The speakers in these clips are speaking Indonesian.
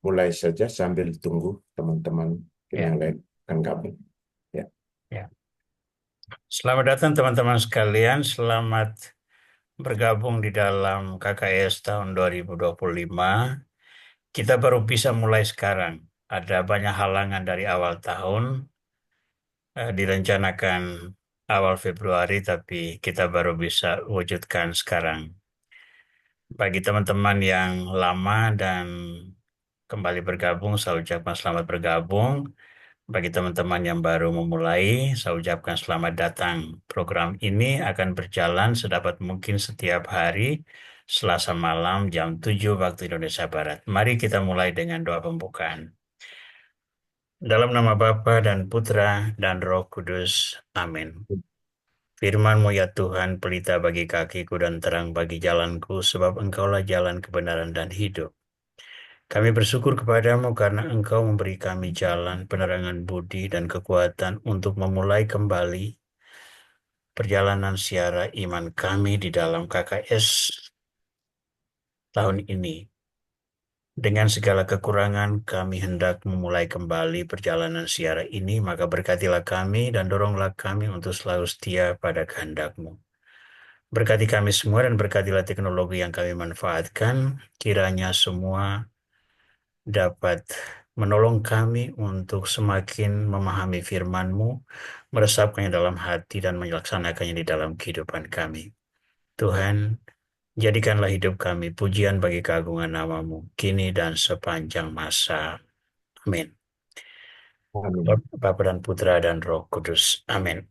mulai saja sambil tunggu teman-teman yang Ya, lain akan gabung. Ya, ya. Selamat datang teman-teman sekalian. Selamat bergabung di dalam KKS tahun 2025. Kita baru bisa mulai sekarang. Ada banyak halangan dari awal tahun. Direncanakan awal Februari, tapi kita baru bisa wujudkan sekarang. Bagi teman-teman yang lama dan kembali bergabung, saya ucapkan selamat bergabung. Bagi teman-teman yang baru memulai, saya ucapkan selamat datang. Program ini akan berjalan sedapat mungkin setiap hari, Selasa malam jam 7 waktu Indonesia Barat. Mari kita mulai dengan doa pembukaan. Dalam nama Bapa dan Putra dan Roh Kudus. Amin. Firman-Mu ya Tuhan, pelita bagi kakiku dan terang bagi jalanku, sebab Engkaulah jalan kebenaran dan hidup. Kami bersyukur kepadamu karena Engkau memberi kami jalan, penerangan budi, dan kekuatan untuk memulai kembali perjalanan siara iman kami di dalam KKS tahun ini. Dengan segala kekurangan, kami hendak memulai kembali perjalanan siara ini, maka berkatilah kami dan doronglah kami untuk selalu setia pada kehendak-Mu. Berkati kami semua dan berkatilah teknologi yang kami manfaatkan, kiranya semua dapat menolong kami untuk semakin memahami firman-Mu, meresapkannya dalam hati dan melaksanakannya di dalam kehidupan kami. Tuhan, jadikanlah hidup kami pujian bagi keagungan nama-Mu, kini dan sepanjang masa. Amin. amin. Bapa dan Putra dan Roh Kudus. Amin.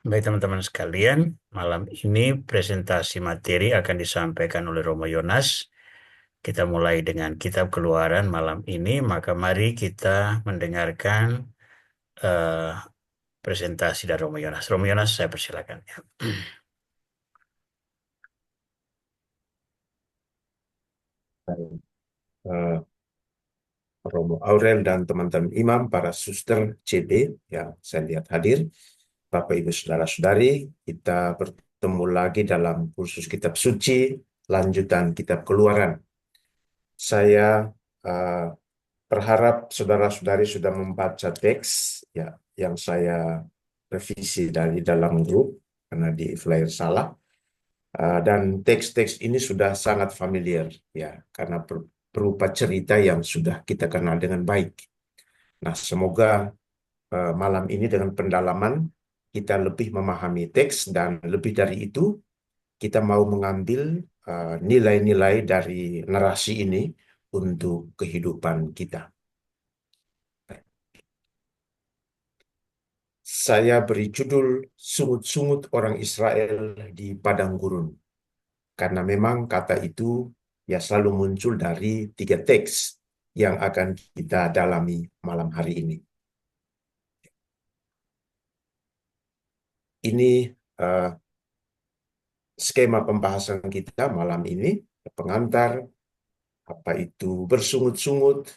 Baik teman-teman sekalian, malam ini presentasi materi akan disampaikan oleh Romo Yonas. Kita mulai dengan Kitab Keluaran malam ini, maka mari kita mendengarkan eh, presentasi dari Romo Yonas. Romo Yonas, saya persilakan. Ya. Baik. Eh, Romo Aurel dan teman-teman imam, para suster CB yang saya lihat hadir, Bapak Ibu Saudara-saudari, kita bertemu lagi dalam kursus Kitab Suci, lanjutan Kitab Keluaran. Saya eh, berharap saudara-saudari sudah membaca teks ya yang saya revisi dari dalam grup karena di flyer salah. Dan teks-teks ini sudah sangat familiar ya karena berupa cerita yang sudah kita kenal dengan baik. Nah, semoga malam ini dengan pendalaman kita lebih memahami teks dan lebih dari itu kita mau mengambil nilai-nilai dari narasi ini untuk kehidupan kita. Saya beri judul Sungut-sungut orang Israel di Padang Gurun. Karena memang kata itu ya selalu muncul dari tiga teks yang akan kita dalami malam hari ini. Ini uh, skema pembahasan kita malam ini, pengantar, apa itu bersungut-sungut,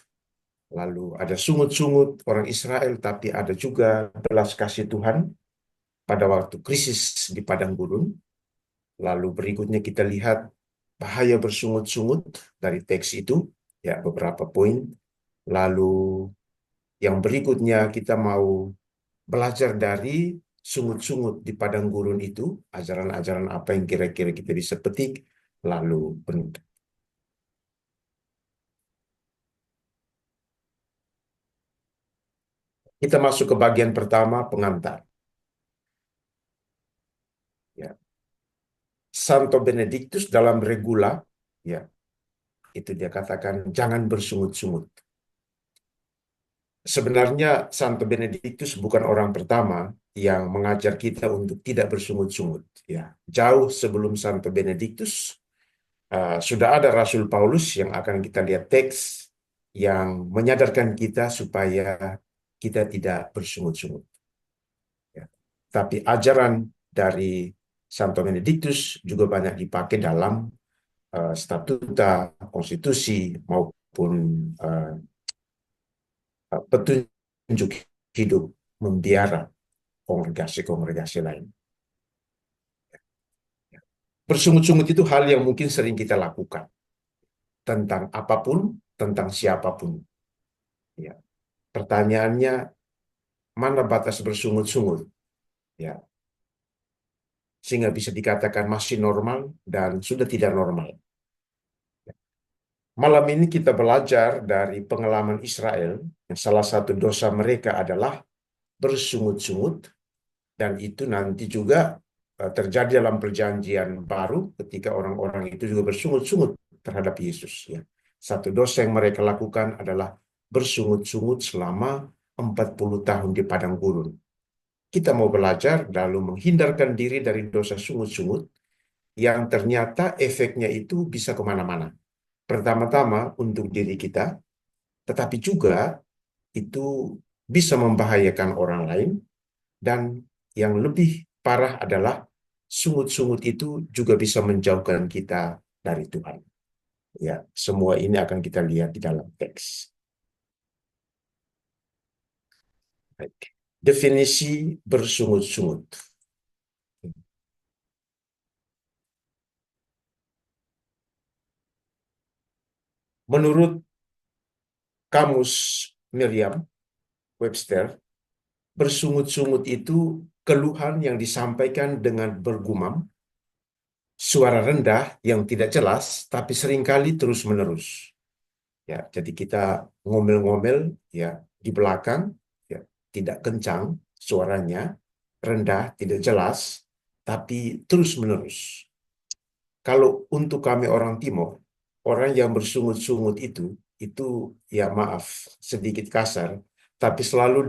lalu ada sungut-sungut orang Israel, tapi ada juga belas kasih Tuhan pada waktu krisis di Padang Gurun. Lalu berikutnya kita lihat bahaya bersungut-sungut dari teks itu, ya beberapa poin. Lalu yang berikutnya kita mau belajar dari sungut-sungut di padang gurun itu, ajaran-ajaran apa yang kira-kira kita bisa petik, lalu penutup. Kita masuk ke bagian pertama, pengantar. Ya. Santo Benedictus dalam Regula, ya, itu dia katakan jangan bersungut-sungut. Sebenarnya Santo Benedictus bukan orang pertama yang mengajar kita untuk tidak bersungut-sungut. Ya, jauh sebelum Santo Benedictus sudah ada Rasul Paulus yang akan kita lihat teks yang menyadarkan kita supaya kita tidak bersungut-sungut. Ya. Tapi ajaran dari Santo Benedictus juga banyak dipakai dalam statuta, konstitusi maupun uh, petunjuk hidup membiara kongregasi-kongregasi lain. Bersungut-sungut itu hal yang mungkin sering kita lakukan tentang apapun, tentang siapapun. Ya. Pertanyaannya, mana batas bersungut-sungut? Ya, sehingga bisa dikatakan masih normal dan sudah tidak normal. Malam ini kita belajar dari pengalaman Israel, yang salah satu dosa mereka adalah bersungut-sungut, dan itu nanti juga terjadi dalam perjanjian baru ketika orang-orang itu juga bersungut-sungut terhadap Yesus. Ya. Satu dosa yang mereka lakukan adalah bersungut-sungut selama 40 tahun di padang gurun. Kita mau belajar lalu menghindarkan diri dari dosa sungut-sungut yang ternyata efeknya itu bisa kemana-mana. Pertama-tama untuk diri kita, tetapi juga itu bisa membahayakan orang lain, dan yang lebih parah adalah sungut-sungut itu juga bisa menjauhkan kita dari Tuhan. Ya, semua ini akan kita lihat di dalam teks. Baik. Definisi bersungut-sungut. Menurut kamus Merriam-Webster, bersungut-sungut itu keluhan yang disampaikan dengan bergumam, suara rendah yang tidak jelas, tapi seringkali terus-menerus. Ya, jadi kita ngomel-ngomel ya di belakang, ya, tidak kencang suaranya, rendah, tidak jelas, tapi terus-menerus. Kalau untuk kami orang Timur, orang yang bersungut-sungut itu ya maaf, sedikit kasar, tapi selalu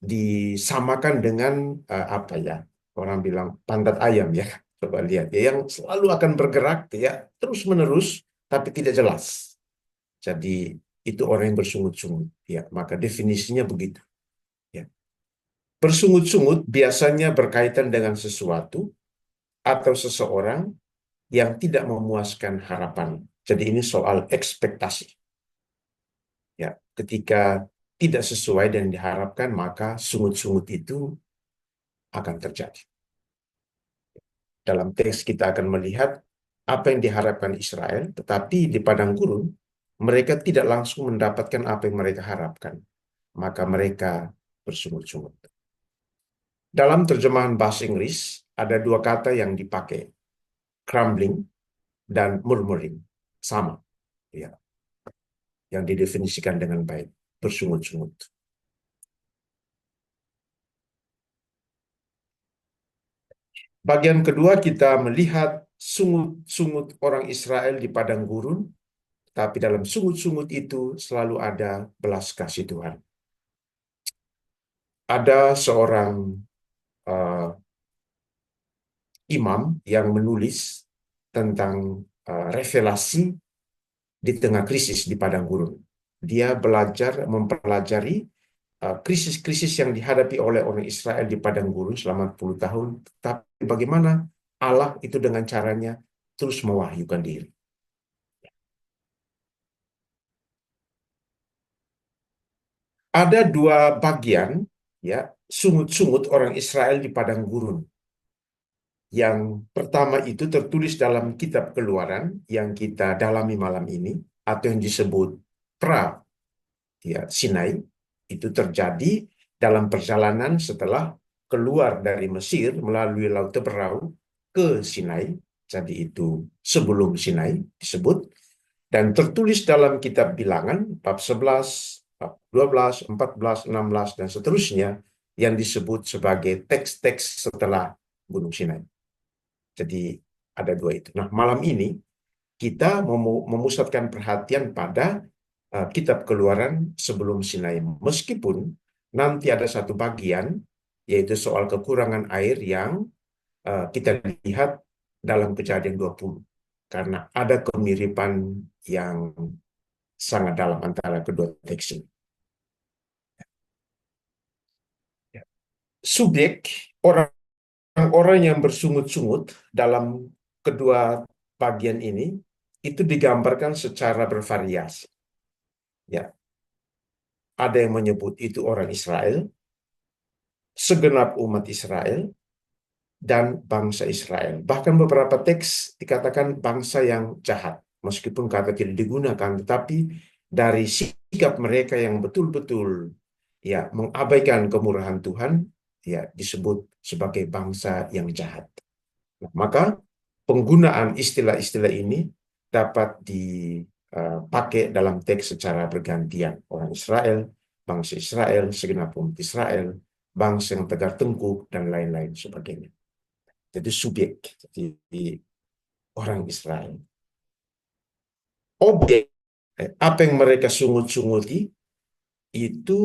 disamakan dengan apa ya, orang bilang pantat ayam ya. Coba lihat ya, yang selalu akan bergerak ya terus-menerus, tapi tidak jelas. Jadi itu orang yang bersungut-sungut. Ya, maka definisinya begitu. Ya. Bersungut-sungut biasanya berkaitan dengan sesuatu atau seseorang yang tidak memuaskan harapan. Jadi ini soal ekspektasi. Ya, ketika tidak sesuai dan diharapkan, maka sungut-sungut itu akan terjadi. Dalam teks kita akan melihat apa yang diharapkan Israel, tetapi di padang gurun mereka tidak langsung mendapatkan apa yang mereka harapkan. Maka mereka bersungut-sungut. Dalam terjemahan bahasa Inggris, ada dua kata yang dipakai, crumbling dan murmuring. Sama, ya, yang didefinisikan dengan baik, bersungut-sungut. Bagian kedua kita melihat sungut-sungut orang Israel di padang gurun, tapi dalam sungut-sungut itu selalu ada belas kasih Tuhan. Ada seorang uh, imam yang menulis tentang revelasi di tengah krisis di padang gurun. Dia belajar mempelajari krisis-krisis yang dihadapi oleh orang Israel di padang gurun selama 10 tahun, tapi bagaimana Allah itu dengan caranya terus mewahyukan diri. Ada dua bagian ya sungut-sungut orang Israel di padang gurun. Yang pertama itu tertulis dalam kitab Keluaran yang kita dalami malam ini, atau yang disebut pra ya Sinai. Itu terjadi dalam perjalanan setelah keluar dari Mesir melalui Laut Teberau ke Sinai. Jadi itu sebelum Sinai disebut, dan tertulis dalam kitab Bilangan bab 11, bab 12, 14, 16 dan seterusnya, yang disebut sebagai teks-teks setelah Gunung Sinai. Jadi ada dua itu. Nah, malam ini kita memusatkan perhatian pada kitab Keluaran sebelum Sinai. Meskipun nanti ada satu bagian, yaitu soal kekurangan air yang kita lihat dalam Kejadian 20. Karena ada kemiripan yang sangat dalam antara kedua teks ini. Ya. Subjek orang-orang yang bersungut-sungut dalam kedua bagian ini itu digambarkan secara bervariasi. Ya, ada yang menyebut itu orang Israel, segenap umat Israel, dan bangsa Israel. Bahkan beberapa teks dikatakan bangsa yang jahat. meskipun kata tidak digunakan, tetapi dari sikap mereka yang betul-betul ya mengabaikan kemurahan Tuhan, ya disebut sebagai bangsa yang jahat. Nah, maka penggunaan istilah-istilah ini dapat dipakai dalam teks secara bergantian. Orang Israel, bangsa Israel, segenap umat Israel, bangsa yang tegar tengkuk, dan lain-lain sebagainya. Jadi subjek, jadi orang Israel. Objek, apa yang mereka sungut-sunguti itu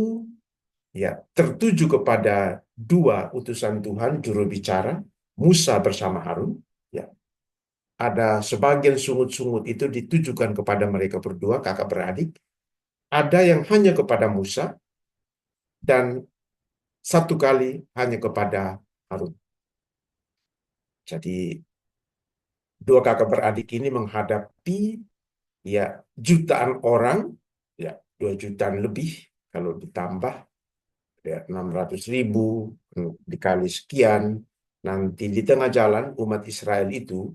ya tertuju kepada dua utusan Tuhan juru bicara, Musa bersama Harun. Ya, ada sebagian sungut-sungut itu ditujukan kepada mereka berdua, kakak beradik. Ada yang hanya kepada Musa dan satu kali hanya kepada Harun. Jadi dua kakak beradik ini menghadapi ya jutaan orang, ya 2 jutaan lebih kalau ditambah ya 600.000 dikali sekian. Nanti di tengah jalan umat Israel itu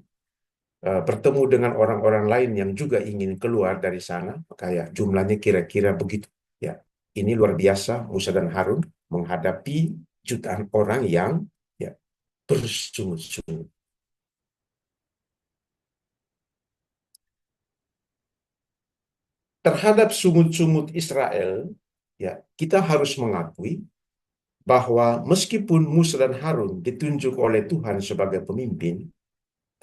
bertemu dengan orang-orang lain yang juga ingin keluar dari sana, maka ya jumlahnya kira-kira begitu. Ya, ini luar biasa Musa dan Harun menghadapi jutaan orang yang ya bersungut-sungut. Terhadap sungut-sungut Israel, ya kita harus mengakui bahwa meskipun Musa dan Harun ditunjuk oleh Tuhan sebagai pemimpin,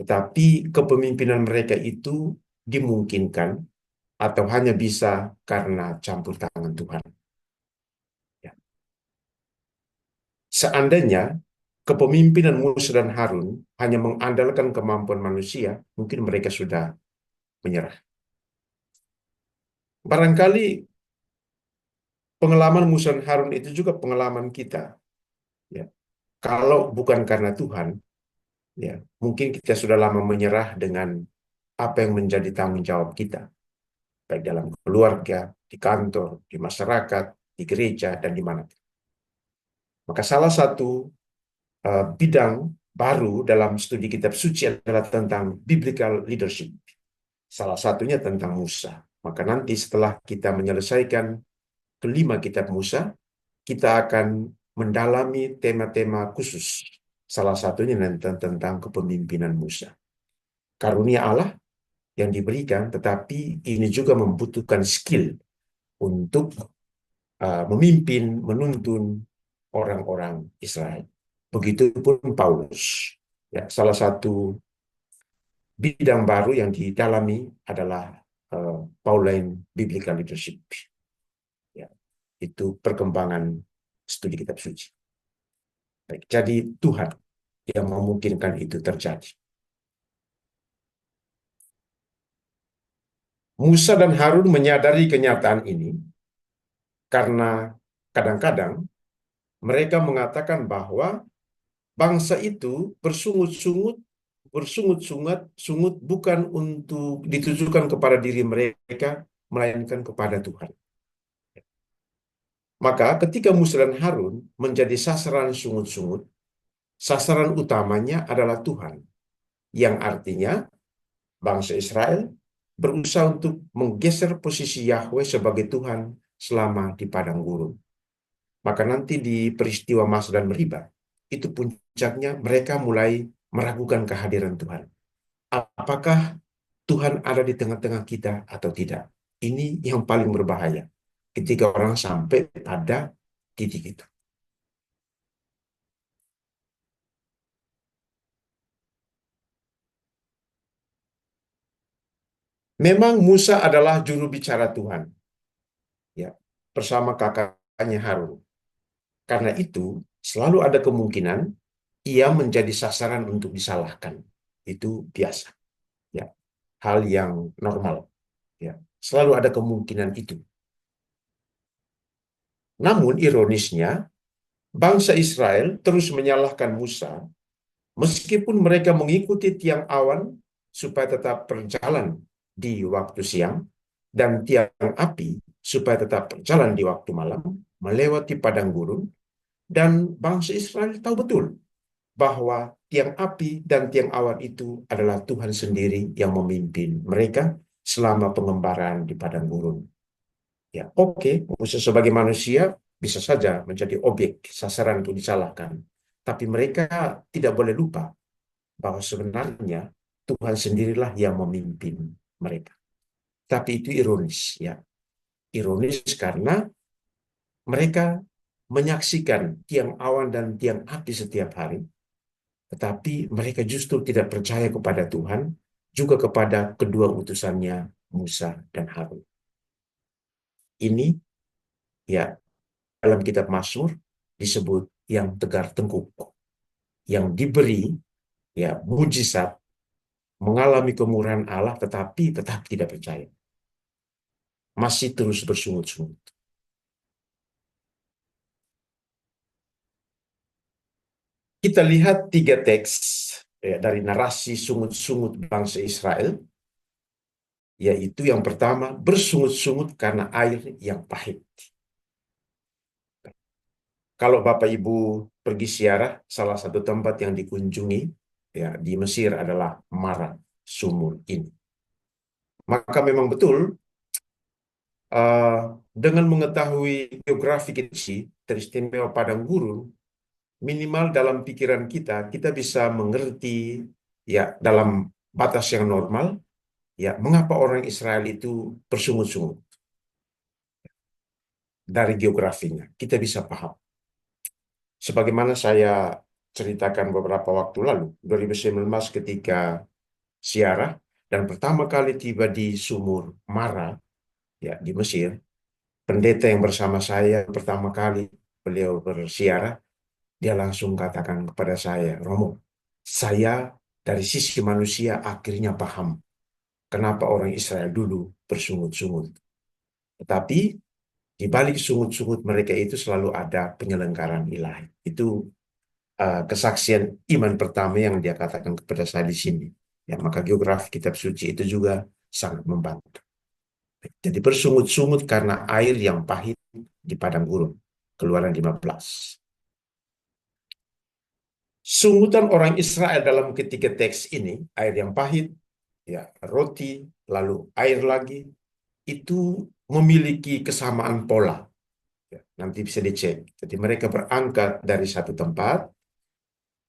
tetapi kepemimpinan mereka itu dimungkinkan atau hanya bisa karena campur tangan Tuhan. Ya. Seandainya kepemimpinan Musa dan Harun hanya mengandalkan kemampuan manusia, mungkin mereka sudah menyerah. Barangkali pengalaman Musa dan Harun itu juga pengalaman kita. Ya. Kalau bukan karena Tuhan, ya mungkin kita sudah lama menyerah dengan apa yang menjadi tanggung jawab kita, baik dalam keluarga, di kantor, di masyarakat, di gereja, dan di mana. Maka salah satu bidang baru dalam studi kitab suci adalah tentang biblical leadership. Salah satunya tentang Musa. Maka nanti setelah kita menyelesaikan kelima kitab Musa, kita akan mendalami tema-tema khusus. Salah satunya tentang kepemimpinan Musa. Karunia Allah yang diberikan, tetapi ini juga membutuhkan skill untuk memimpin, menuntun orang-orang Israel. Begitupun Paulus. Ya, salah satu bidang baru yang didalami adalah Pauline Biblical Leadership. Ya, itu perkembangan studi kitab suci. Baik, jadi Tuhan yang memungkinkan itu terjadi. Musa dan Harun menyadari kenyataan ini karena kadang-kadang mereka mengatakan bahwa bangsa itu bersungut-sungut bukan untuk ditujukan kepada diri mereka, melainkan kepada Tuhan. Maka ketika Musa dan Harun menjadi sasaran sungut-sungut, sasaran utamanya adalah Tuhan, yang artinya bangsa Israel berusaha untuk menggeser posisi Yahweh sebagai Tuhan selama di padang gurun. Maka nanti di peristiwa Masa dan Meriba, itu puncaknya mereka mulai meragukan kehadiran Tuhan. Apakah Tuhan ada di tengah-tengah kita atau tidak? Ini yang paling berbahaya ketika orang sampai pada titik itu. Memang Musa adalah juru bicara Tuhan, ya, bersama kakaknya Harun. Karena itu, selalu ada kemungkinan ia menjadi sasaran untuk disalahkan. Itu biasa, ya, hal yang normal, ya. Selalu ada kemungkinan itu. Namun ironisnya, bangsa Israel terus menyalahkan Musa meskipun mereka mengikuti tiang awan supaya tetap berjalan di waktu siang dan tiang api supaya tetap berjalan di waktu malam melewati padang gurun, dan bangsa Israel tahu betul bahwa tiang api dan tiang awan itu adalah Tuhan sendiri yang memimpin mereka selama pengembaraan di padang gurun. Ya, oke, Musa sebagai manusia bisa saja menjadi objek sasaran untuk disalahkan. Tapi mereka tidak boleh lupa bahwa sebenarnya Tuhan sendirilah yang memimpin mereka. Tapi itu ironis, ya. Ironis karena mereka menyaksikan tiang awan dan tiang api setiap hari, tetapi mereka justru tidak percaya kepada Tuhan, juga kepada kedua utusannya, Musa dan Harun. Ini, ya, dalam kitab Mazmur disebut yang tegar tengkuk, yang diberi, ya, mujizat, mengalami kemurahan Allah, tetapi tetap tidak percaya, masih terus bersungut-sungut. Kita lihat tiga teks, ya, dari narasi sungut-sungut bangsa Israel, yaitu yang pertama, bersungut-sungut karena air yang pahit. Kalau Bapak Ibu pergi ziarah, salah satu tempat yang dikunjungi, ya, di Mesir adalah Mara, sumur ini. Maka memang betul, eh, dengan mengetahui geografi kecil, teristimewa padang gurun, minimal dalam pikiran kita, kita bisa mengerti, ya, dalam batas yang normal, ya, mengapa orang Israel itu bersungut-sungut. Dari geografinya kita bisa paham. Sebagaimana saya ceritakan beberapa waktu lalu, 2019 ketika ziarah dan pertama kali tiba di sumur Mara, ya, di Mesir, pendeta yang bersama saya pertama kali beliau berziarah, dia langsung katakan kepada saya, Romo, saya dari sisi manusia akhirnya paham kenapa orang Israel dulu bersungut-sungut. Tetapi di balik sungut-sungut mereka itu selalu ada penyelenggaraan ilahi. Itu kesaksian iman pertama yang dia katakan kepada saya di sini. Ya, maka geografi kitab suci itu juga sangat membantu. Jadi bersungut-sungut karena air yang pahit di padang gurun. Keluaran 15. Sungutan orang Israel dalam ketiga teks ini, air yang pahit, ya, roti, lalu air lagi, itu memiliki kesamaan pola. Ya, nanti bisa dicek. Jadi mereka berangkat dari satu tempat,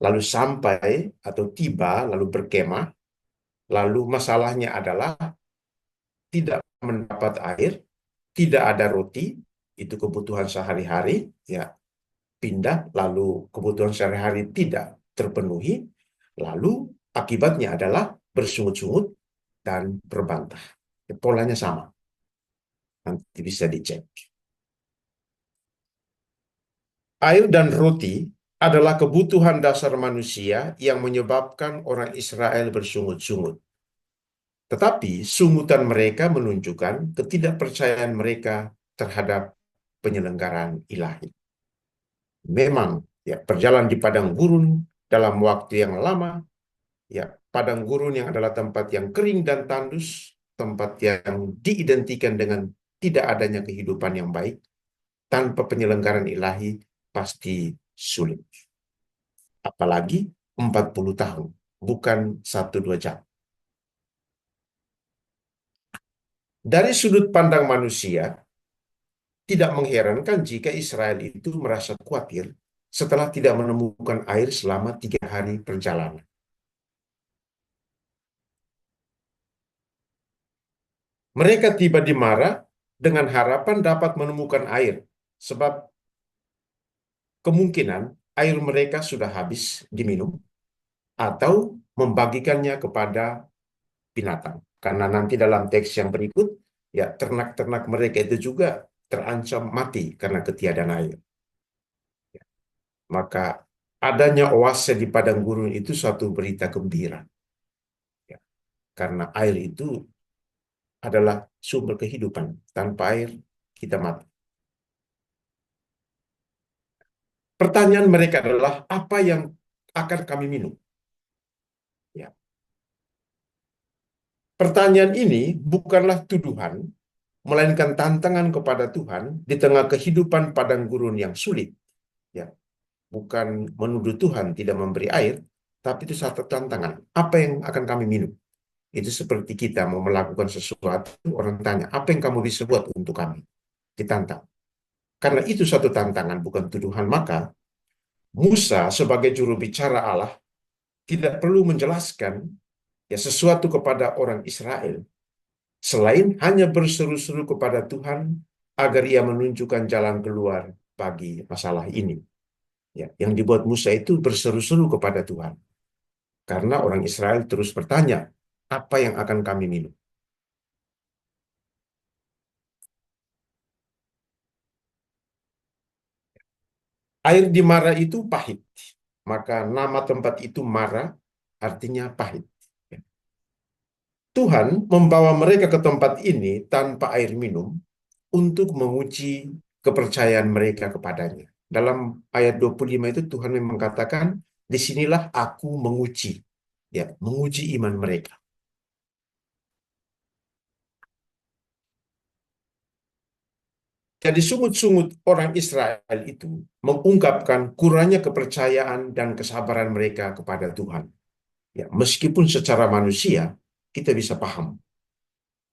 lalu sampai atau tiba, lalu berkemah, lalu masalahnya adalah tidak mendapat air, tidak ada roti, itu kebutuhan sehari-hari, ya, pindah, lalu kebutuhan sehari-hari tidak terpenuhi, lalu akibatnya adalah bersungut-sungut dan berbantah. Ya, polanya sama, nanti bisa dicek. Air dan roti adalah kebutuhan dasar manusia yang menyebabkan orang Israel bersungut-sungut. Tetapi sungutan mereka menunjukkan ketidakpercayaan mereka terhadap penyelenggaraan ilahi. Memang, ya, berjalan di padang gurun dalam waktu yang lama, ya, padang gurun yang adalah tempat yang kering dan tandus, tempat yang diidentikan dengan tidak adanya kehidupan yang baik, tanpa penyelenggaraan ilahi pasti sulit. Apalagi 40 tahun, bukan 1-2 jam. Dari sudut pandang manusia, tidak mengherankan jika Israel itu merasa khawatir setelah tidak menemukan air selama 3 hari perjalanan. Mereka tiba di Mara dengan harapan dapat menemukan air, sebab kemungkinan air mereka sudah habis diminum atau membagikannya kepada binatang. Karena nanti dalam teks yang berikut, ya, ternak-ternak mereka itu juga terancam mati karena ketiadaan air. Maka adanya oase di padang gurun itu suatu berita gembira. Ya, karena air itu adalah sumber kehidupan. Tanpa air, kita mati. Pertanyaan mereka adalah, apa yang akan kami minum? Ya. Pertanyaan ini bukanlah tuduhan, melainkan tantangan kepada Tuhan di tengah kehidupan padang gurun yang sulit. Ya. Bukan menuduh Tuhan tidak memberi air, tapi itu satu tantangan. Apa yang akan kami minum? Itu seperti kita mau melakukan sesuatu, orang tanya, apa yang kamu bisa buat untuk kami? Ditantang. Karena itu satu tantangan, bukan tuduhan. Maka Musa sebagai juru bicara Allah tidak perlu menjelaskan ya sesuatu kepada orang Israel selain hanya berseru-seru kepada Tuhan agar ia menunjukkan jalan keluar bagi masalah ini. Ya, yang dibuat Musa itu berseru-seru kepada Tuhan karena orang Israel terus bertanya, apa yang akan kami minum? Air di Mara itu pahit, maka nama tempat itu Mara artinya pahit. Tuhan membawa mereka ke tempat ini tanpa air minum untuk menguji kepercayaan mereka kepadanya. Dalam ayat 25 itu Tuhan memang katakan, disinilah aku menguji, ya, menguji iman mereka. Jadi sungut-sungut orang Israel itu mengungkapkan kurangnya kepercayaan dan kesabaran mereka kepada Tuhan. Ya, meskipun secara manusia kita bisa paham,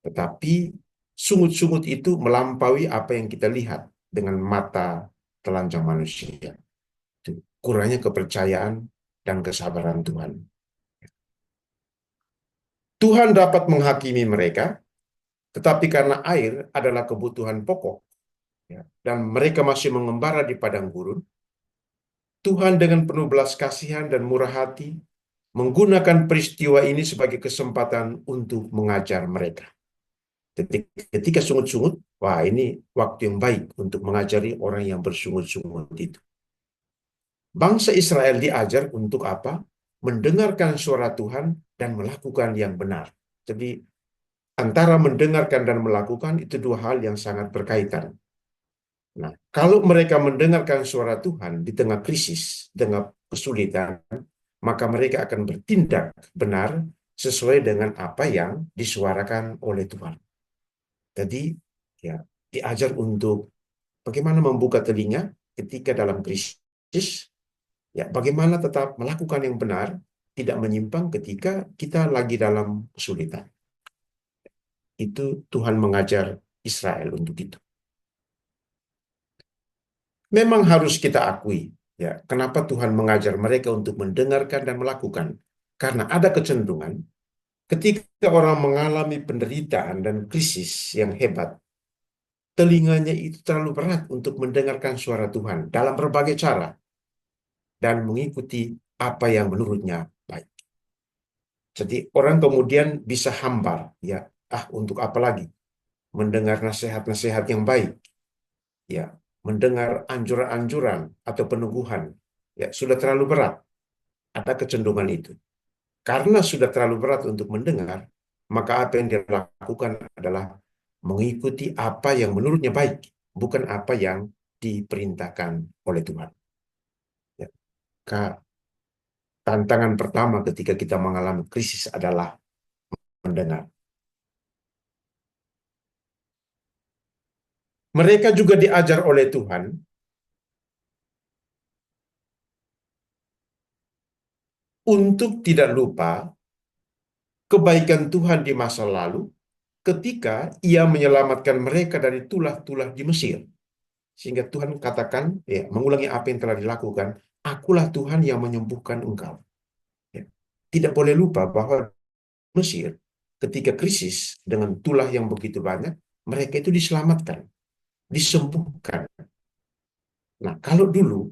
tetapi sungut-sungut itu melampaui apa yang kita lihat dengan mata telanjang manusia. Itu kurangnya kepercayaan dan kesabaran Tuhan. Tuhan dapat menghakimi mereka, tetapi karena air adalah kebutuhan pokok, ya, dan mereka masih mengembara di padang gurun, Tuhan dengan penuh belas kasihan dan murah hati menggunakan peristiwa ini sebagai kesempatan untuk mengajar mereka. Ketika sungut-sungut, wah ini waktu yang baik untuk mengajari orang yang bersungut-sungut itu. Bangsa Israel diajar untuk apa? Mendengarkan suara Tuhan dan melakukan yang benar. Jadi antara mendengarkan dan melakukan itu dua hal yang sangat berkaitan. Nah, kalau mereka mendengarkan suara Tuhan di tengah krisis, dengan kesulitan, maka mereka akan bertindak benar sesuai dengan apa yang disuarakan oleh Tuhan. Jadi, ya, diajar untuk bagaimana membuka telinga ketika dalam krisis, ya, bagaimana tetap melakukan yang benar, tidak menyimpang ketika kita lagi dalam kesulitan. Itu Tuhan mengajar Israel untuk itu. Memang harus kita akui, ya, kenapa Tuhan mengajar mereka untuk mendengarkan dan melakukan. Karena ada kecenderungan ketika orang mengalami penderitaan dan krisis yang hebat, telinganya itu terlalu berat untuk mendengarkan suara Tuhan dalam berbagai cara dan mengikuti apa yang menurutnya baik. Jadi orang kemudian bisa hambar, ya, untuk apa lagi? Mendengar nasihat-nasihat yang baik, ya, mendengar anjuran-anjuran atau peneguhan, ya, sudah terlalu berat. Ada kecenderungan itu. Karena sudah terlalu berat untuk mendengar, maka apa yang dia lakukan adalah mengikuti apa yang menurutnya baik, bukan apa yang diperintahkan oleh Tuhan. Ya. Tantangan pertama ketika kita mengalami krisis adalah mendengar. Mereka juga diajar oleh Tuhan untuk tidak lupa kebaikan Tuhan di masa lalu ketika ia menyelamatkan mereka dari tulah-tulah di Mesir. Sehingga Tuhan katakan, ya, mengulangi apa yang telah dilakukan, akulah Tuhan yang menyembuhkan engkau. Ya. Tidak boleh lupa bahwa Mesir, ketika krisis dengan tulah yang begitu banyak, mereka itu diselamatkan, disembuhkan. Nah, kalau dulu,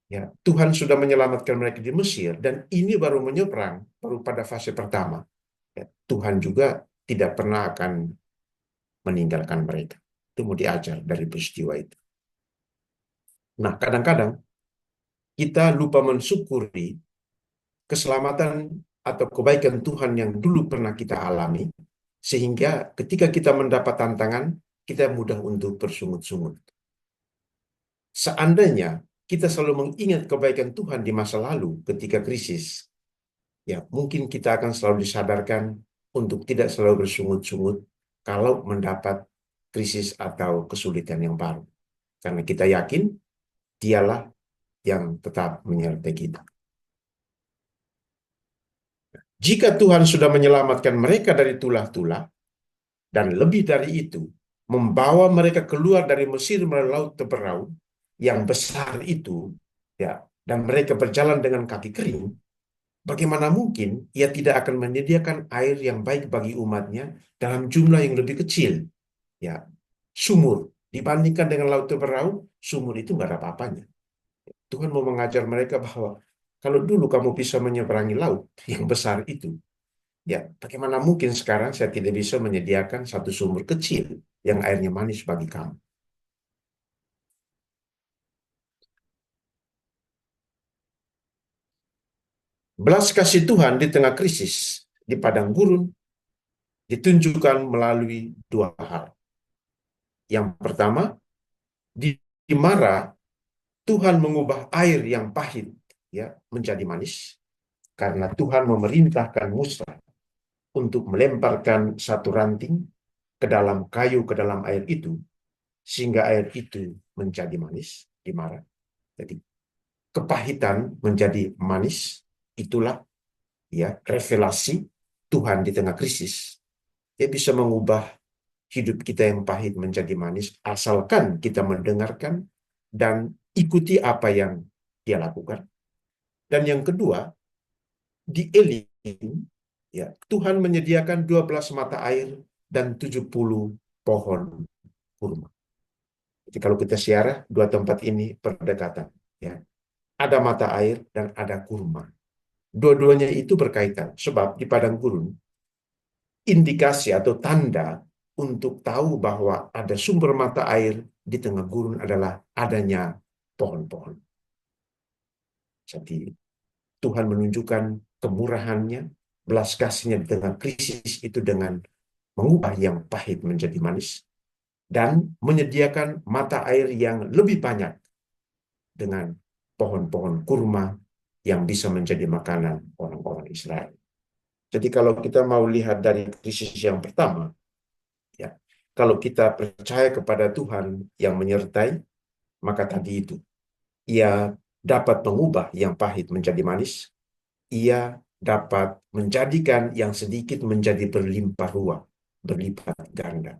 ya, Tuhan sudah menyelamatkan mereka di Mesir, dan ini baru menyeberang, baru pada fase pertama. Ya, Tuhan juga tidak pernah akan meninggalkan mereka. Itu mau diajar dari peristiwa itu. Nah, kadang-kadang kita lupa mensyukuri keselamatan atau kebaikan Tuhan yang dulu pernah kita alami, sehingga ketika kita mendapat tantangan, kita mudah untuk bersungut-sungut. Seandainya kita selalu mengingat kebaikan Tuhan di masa lalu ketika krisis, ya mungkin kita akan selalu disadarkan untuk tidak selalu bersungut-sungut kalau mendapat krisis atau kesulitan yang baru. Karena kita yakin dialah yang tetap menyertai kita. Jika Tuhan sudah menyelamatkan mereka dari tulah-tulah, dan lebih dari itu, membawa mereka keluar dari Mesir melalui laut Teberau yang besar itu, ya, dan mereka berjalan dengan kaki kering, bagaimana mungkin ia tidak akan menyediakan air yang baik bagi umatnya dalam jumlah yang lebih kecil? Ya, sumur. Dibandingkan dengan laut Teberau, sumur itu nggak ada apa-apanya. Tuhan mau mengajar mereka bahwa kalau dulu kamu bisa menyeberangi laut yang besar itu, ya bagaimana mungkin sekarang saya tidak bisa menyediakan satu sumur kecil yang airnya manis bagi kamu? Belas kasih Tuhan di tengah krisis di padang gurun ditunjukkan melalui dua hal. Yang pertama, di Mara Tuhan mengubah air yang pahit ya menjadi manis karena Tuhan memerintahkan Musa untuk melemparkan satu ranting ke dalam kayu ke dalam air itu sehingga air itu menjadi manis di Mara. Jadi kepahitan menjadi manis, itulah ya revelasi Tuhan di tengah krisis. Dia bisa mengubah hidup kita yang pahit menjadi manis asalkan kita mendengarkan dan ikuti apa yang dia lakukan. Dan yang kedua, di Elim ya Tuhan menyediakan 12 mata air dan 70 pohon kurma. Jadi kalau kita siarah dua tempat ini berdekatan ya. Ada mata air dan ada kurma. Dua-duanya itu berkaitan sebab di padang gurun indikasi atau tanda untuk tahu bahwa ada sumber mata air di tengah gurun adalah adanya pohon-pohon. Jadi Tuhan menunjukkan kemurahannya, belas kasihnya di tengah krisis itu dengan mengubah yang pahit menjadi manis dan menyediakan mata air yang lebih banyak dengan pohon-pohon kurma yang bisa menjadi makanan orang-orang Israel. Jadi kalau kita mau lihat dari krisis yang pertama, ya, kalau kita percaya kepada Tuhan yang menyertai, maka tadi itu, ia dapat mengubah yang pahit menjadi manis, ia dapat menjadikan yang sedikit menjadi berlimpah ruah, berlipat ganda,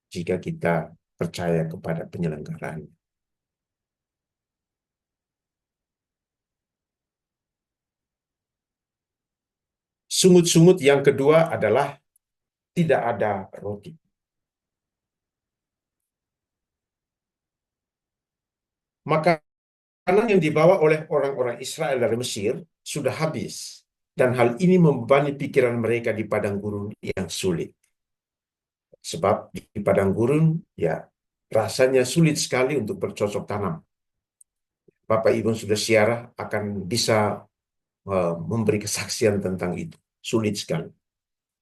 jika kita percaya kepada penyelenggaraan. Sungut-sungut yang kedua adalah tidak ada roti. Makanan yang dibawa oleh orang-orang Israel dari Mesir sudah habis. Dan hal ini membebani pikiran mereka di padang gurun yang sulit. Sebab di padang gurun, ya rasanya sulit sekali untuk bercocok tanam. Bapak Ibu sudah siarah akan bisa memberi kesaksian tentang itu. Sulit sekali.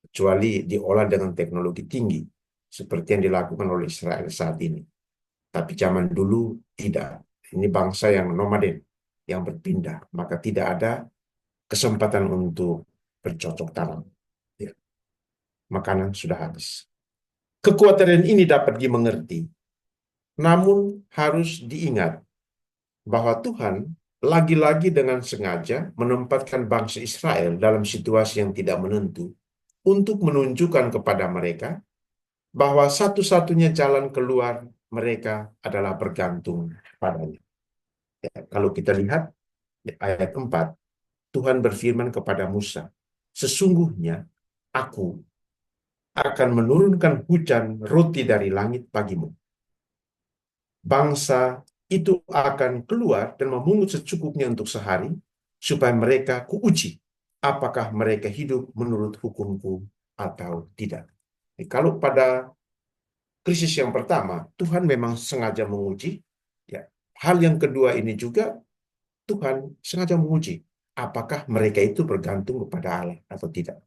Kecuali diolah dengan teknologi tinggi. Seperti yang dilakukan oleh Israel saat ini. Tapi zaman dulu tidak. Ini bangsa yang nomaden, yang berpindah. Maka tidak ada kesempatan untuk bercocok tanam. Ya, makanan sudah habis. Kekhawatiran ini dapat dimengerti, namun harus diingat bahwa Tuhan lagi-lagi dengan sengaja menempatkan bangsa Israel dalam situasi yang tidak menentu untuk menunjukkan kepada mereka bahwa satu-satunya jalan keluar mereka adalah bergantung padanya. Ya, kalau kita lihat ayat 4, Tuhan berfirman kepada Musa, sesungguhnya aku akan menurunkan hujan roti dari langit bagimu. Bangsa itu akan keluar dan memungut secukupnya untuk sehari, supaya mereka kuuji apakah mereka hidup menurut hukumku atau tidak. Kalau pada krisis yang pertama, Tuhan memang sengaja menguji. Ya. Hal yang kedua ini juga Tuhan sengaja menguji apakah mereka itu bergantung kepada Allah atau tidak.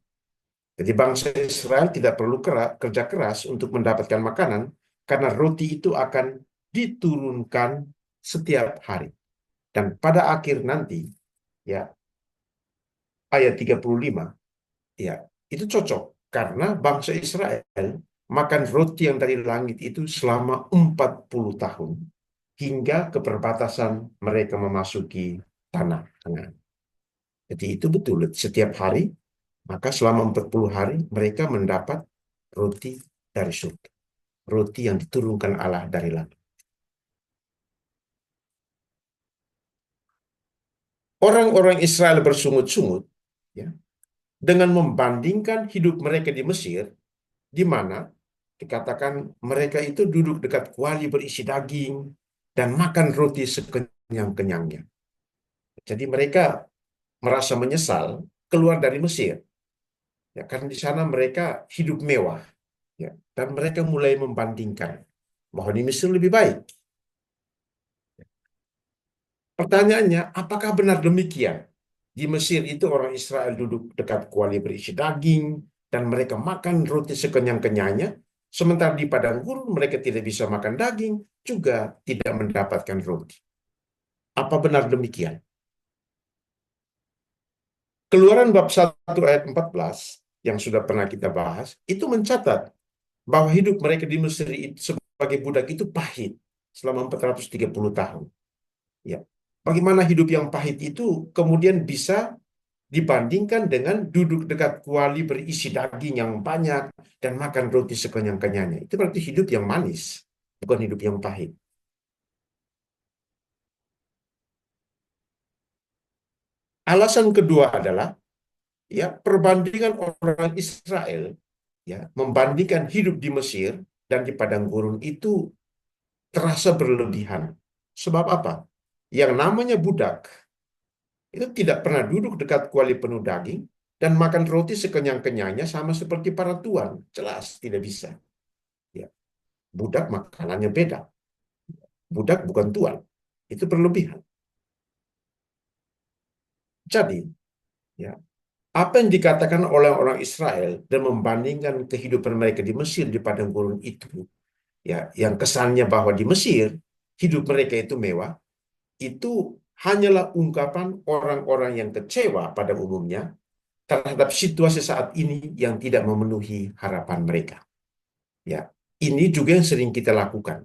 Jadi bangsa Israel tidak perlu kerja keras untuk mendapatkan makanan karena roti itu akan diturunkan setiap hari. Dan pada akhir nanti, ya ayat 35, ya itu cocok karena bangsa Israel makan roti yang dari langit itu selama 40 tahun hingga ke perbatasan mereka memasuki tanah Kanaan. Jadi itu betul, setiap hari Maka selama 40 hari mereka mendapat roti dari surga. Roti yang diturunkan Allah dari langit. Orang-orang Israel bersungut-sungut ya, dengan membandingkan hidup mereka di Mesir, di mana dikatakan mereka itu duduk dekat kuali berisi daging dan makan roti sekenyang-kenyangnya. Jadi mereka merasa menyesal keluar dari Mesir, ya, karena di sana mereka hidup mewah, ya, dan mereka mulai membandingkan bahwa di Mesir lebih baik. Pertanyaannya, apakah benar demikian? Di Mesir itu orang Israel duduk dekat kuali berisi daging dan mereka makan roti sekenyang-kenyangnya, sementara di padang gurun mereka tidak bisa makan daging, juga tidak mendapatkan roti. Apa benar demikian? Keluaran bab 1 ayat 14 yang sudah pernah kita bahas, itu mencatat bahwa hidup mereka di Mesir itu sebagai budak itu pahit selama 430 tahun. Ya. Bagaimana hidup yang pahit itu kemudian bisa dibandingkan dengan duduk dekat kuali berisi daging yang banyak dan makan roti sekenyang-kenyangnya. Itu berarti hidup yang manis, bukan hidup yang pahit. Alasan kedua adalah ya perbandingan orang Israel ya membandingkan hidup di Mesir dan di padang gurun itu terasa berlebihan. Sebab apa? Yang namanya budak itu tidak pernah duduk dekat kuali penuh daging dan makan roti sekenyang-kenyangnya sama seperti para tuan. Jelas tidak bisa. Ya, budak makanannya beda. Budak bukan tuan. Itu berlebihan. Jadi, ya, apa yang dikatakan oleh orang Israel dan membandingkan kehidupan mereka di Mesir di padang gurun itu, ya, yang kesannya bahwa di Mesir hidup mereka itu mewah, itu hanyalah ungkapan orang-orang yang kecewa pada umumnya terhadap situasi saat ini yang tidak memenuhi harapan mereka. Ya, ini juga yang sering kita lakukan.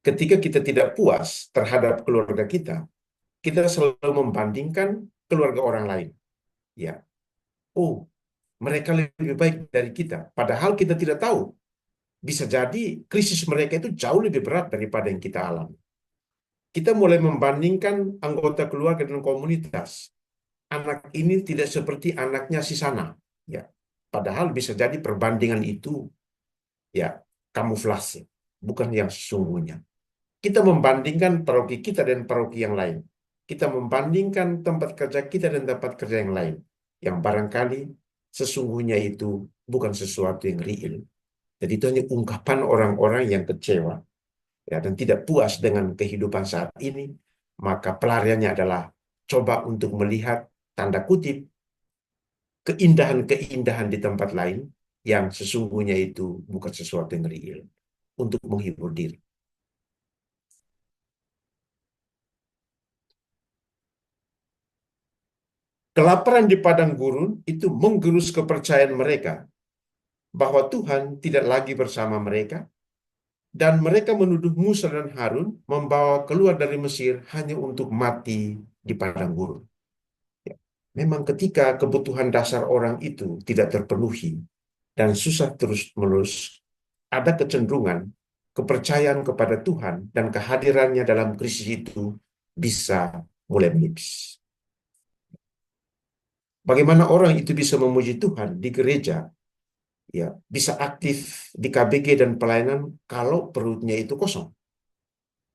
Ketika kita tidak puas terhadap keluarga kita selalu membandingkan keluarga orang lain. Ya, oh, mereka lebih baik dari kita. Padahal kita tidak tahu. Bisa jadi krisis mereka itu jauh lebih berat daripada yang kita alami. Kita mulai membandingkan anggota keluarga dan komunitas. Anak ini tidak seperti anaknya si sana. Ya, padahal bisa jadi perbandingan itu ya kamuflase, bukan yang sesungguhnya. Kita membandingkan paroki kita dan paroki yang lain. Kita membandingkan tempat kerja kita dan tempat kerja yang lain. Yang barangkali sesungguhnya itu bukan sesuatu yang real. Jadi itu hanya ungkapan orang-orang yang kecewa ya, dan tidak puas dengan kehidupan saat ini. Maka pelariannya adalah coba untuk melihat tanda kutip keindahan-keindahan di tempat lain yang sesungguhnya itu bukan sesuatu yang real untuk menghibur diri. Kelaparan di padang gurun itu menggerus kepercayaan mereka bahwa Tuhan tidak lagi bersama mereka dan mereka menuduh Musa dan Harun membawa keluar dari Mesir hanya untuk mati di padang gurun. Ya. Memang ketika kebutuhan dasar orang itu tidak terpenuhi dan susah terus-menerus, ada kecenderungan kepercayaan kepada Tuhan dan kehadirannya dalam krisis itu bisa mulai menipis. Bagaimana orang itu bisa memuji Tuhan di gereja, ya, bisa aktif di KBG dan pelayanan kalau perutnya itu kosong.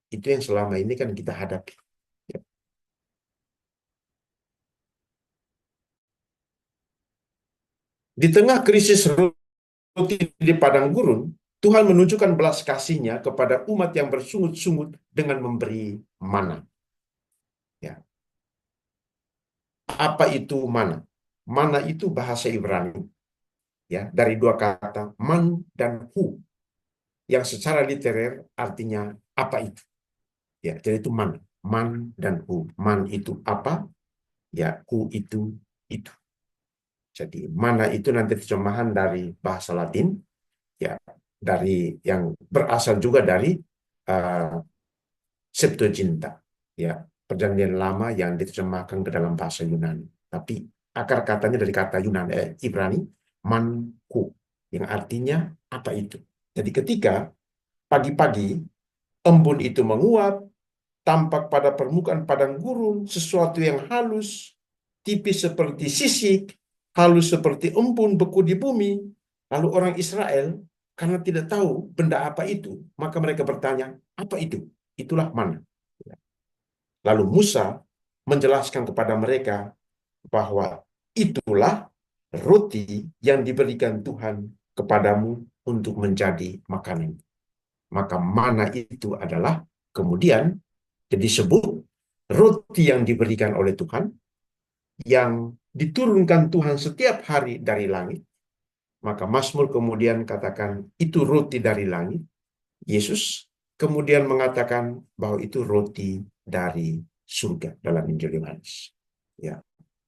Itu yang selama ini kan kita hadapi. Ya. Di tengah krisis roti di padang gurun, Tuhan menunjukkan belas kasih-Nya kepada umat yang bersungut-sungut dengan memberi mana. Ya. Apa itu mana? Mana itu bahasa Ibrani, ya, dari dua kata man dan hu, yang secara literer artinya apa itu. Ya, jadi itu man, man dan hu. Man itu apa? Ya, hu itu. Jadi mana itu nanti terjemahan dari bahasa Latin, ya, dari yang berasal juga dari uh, Septuaginta, ya, perjanjian lama yang diterjemahkan ke dalam bahasa Yunani. Tapi akar katanya dari kata Yunani, Ibrani, manku, yang artinya apa itu. Jadi ketika pagi-pagi embun itu menguap, tampak pada permukaan padang gurun sesuatu yang halus, tipis seperti sisik, halus seperti embun beku di bumi. Lalu orang Israel, karena tidak tahu benda apa itu, maka mereka bertanya, apa itu? Itulah mana. Lalu Musa menjelaskan kepada mereka bahwa itulah roti yang diberikan Tuhan kepadamu untuk menjadi makanan. Maka mana itu adalah kemudian disebut roti yang diberikan oleh Tuhan, yang diturunkan Tuhan setiap hari dari langit. Maka Mazmur kemudian katakan itu roti dari langit. Yesus kemudian mengatakan bahwa itu roti dari surga dalam Injil Yohanes. Ya.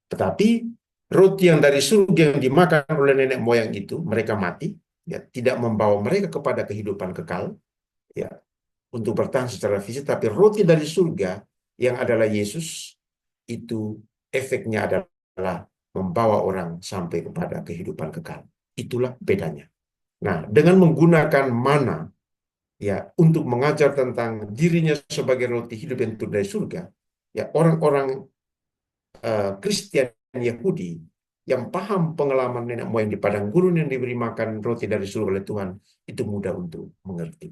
Tetapi roti yang dari surga yang dimakan oleh nenek moyang itu, mereka mati, ya, tidak membawa mereka kepada kehidupan kekal, ya, untuk bertahan secara fisik, tapi roti dari surga yang adalah Yesus itu efeknya adalah membawa orang sampai kepada kehidupan kekal. Itulah bedanya. Nah, dengan menggunakan mana, ya, untuk mengajar tentang dirinya sebagai roti hidup yang turun dari surga, ya, orang-orang Kristen Yahudi yang paham pengalaman nenek moyang di padang gurun yang diberi makan roti dari surga oleh Tuhan, itu mudah untuk mengerti.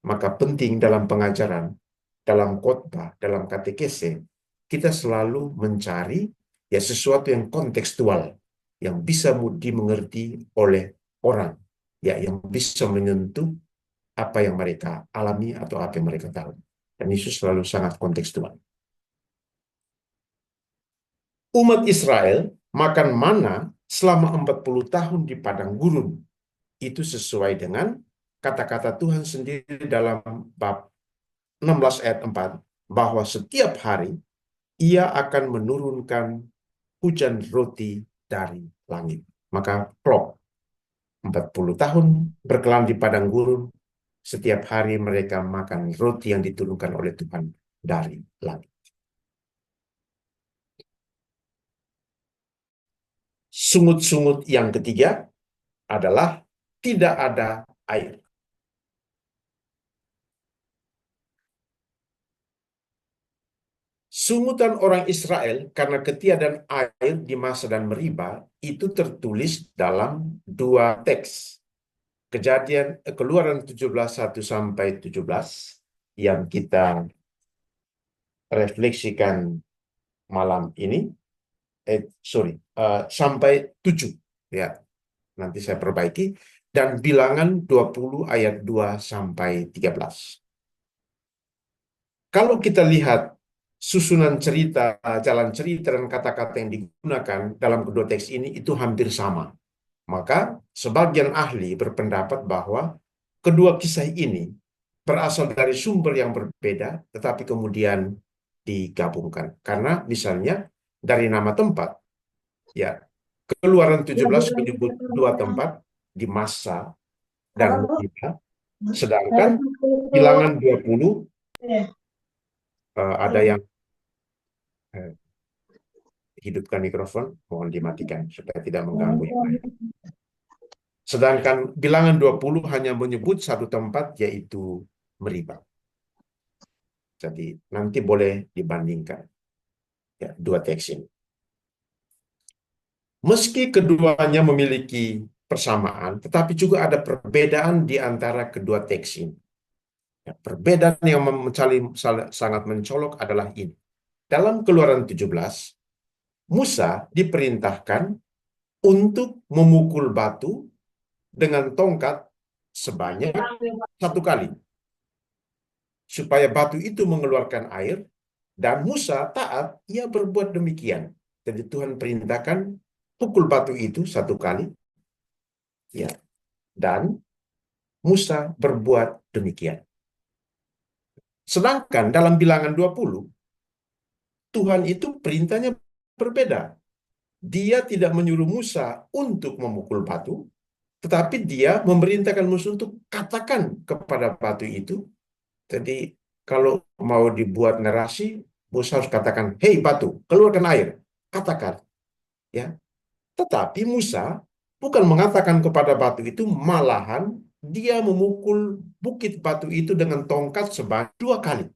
Maka penting dalam pengajaran, dalam khotbah, dalam katekese, kita selalu mencari ya sesuatu yang kontekstual, yang bisa dimengerti oleh orang, ya, yang bisa menyentuh apa yang mereka alami atau apa yang mereka tahu. Dan Yesus selalu sangat kontekstual. Umat Israel makan mana selama 40 tahun di padang gurun. Itu sesuai dengan kata-kata Tuhan sendiri dalam bab 16 ayat 4, bahwa setiap hari ia akan menurunkan hujan roti dari langit. Maka plok, 40 tahun berkelana di padang gurun, setiap hari mereka makan roti yang diturunkan oleh Tuhan dari langit. Sungut-sungut yang ketiga adalah tidak ada air. Sungutan orang Israel karena ketiadaan air di masa dan Meriba itu tertulis dalam dua teks. Keluaran 17 1 sampai 17 yang kita refleksikan malam ini. Sampai 7, ya. Nanti saya perbaiki, dan Bilangan 20 ayat 2 sampai 13. Kalau kita lihat susunan cerita, jalan cerita dan kata-kata yang digunakan dalam kedua teks ini itu hampir sama. Maka sebagian ahli berpendapat bahwa kedua kisah ini berasal dari sumber yang berbeda, tetapi kemudian digabungkan. Karena misalnya dari nama tempat, ya, Keluaran 17 menyebut dua tempat di Massa dan Meriba, sedangkan Bilangan 20 ada yang hidupkan mikrofon, mohon dimatikan supaya tidak mengganggu yang lain. Sedangkan Bilangan 20 hanya menyebut satu tempat, yaitu Meriba. Jadi nanti boleh dibandingkan, ya, dua teks ini. Meski keduanya memiliki persamaan, tetapi juga ada perbedaan di antara kedua teks ini. Ya, perbedaan yang sangat mencolok adalah ini. Dalam Keluaran 17, Musa diperintahkan untuk memukul batu dengan tongkat sebanyak 1 kali, supaya batu itu mengeluarkan air, dan Musa taat, ia berbuat demikian. Jadi Tuhan perintahkan pukul batu itu 1 kali, ya, dan Musa berbuat demikian. Sedangkan dalam Bilangan 20, Tuhan itu perintahnya berbeda. Dia tidak menyuruh Musa untuk memukul batu, tetapi dia memerintahkan Musa untuk katakan kepada batu itu. Jadi kalau mau dibuat narasi, Musa harus katakan, "Hei batu, keluarkan air." Katakan. Ya, tetapi Musa bukan mengatakan kepada batu itu, malahan dia memukul bukit batu itu dengan tongkat sebanyak 2 kali.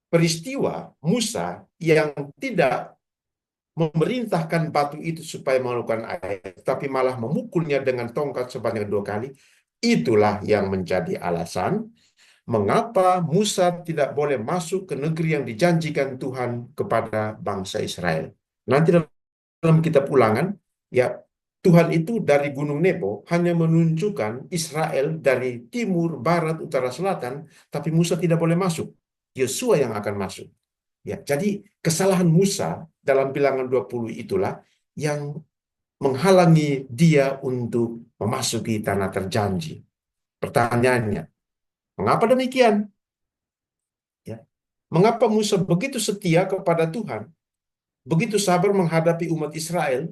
Peristiwa Musa yang tidak memerintahkan batu itu supaya mengeluarkan air, tapi malah memukulnya dengan tongkat sebanyak 2 kali, itulah yang menjadi alasan mengapa Musa tidak boleh masuk ke negeri yang dijanjikan Tuhan kepada bangsa Israel. Nanti dalam kitab Ulangan, ya, Tuhan itu dari Gunung Nebo hanya menunjukkan Israel dari timur, barat, utara, selatan, tapi Musa tidak boleh masuk. Yosua yang akan masuk. Ya, jadi kesalahan Musa dalam Bilangan 20 itulah yang menghalangi dia untuk memasuki tanah terjanji. Pertanyaannya, mengapa demikian? Ya. Mengapa Musa begitu setia kepada Tuhan, begitu sabar menghadapi umat Israel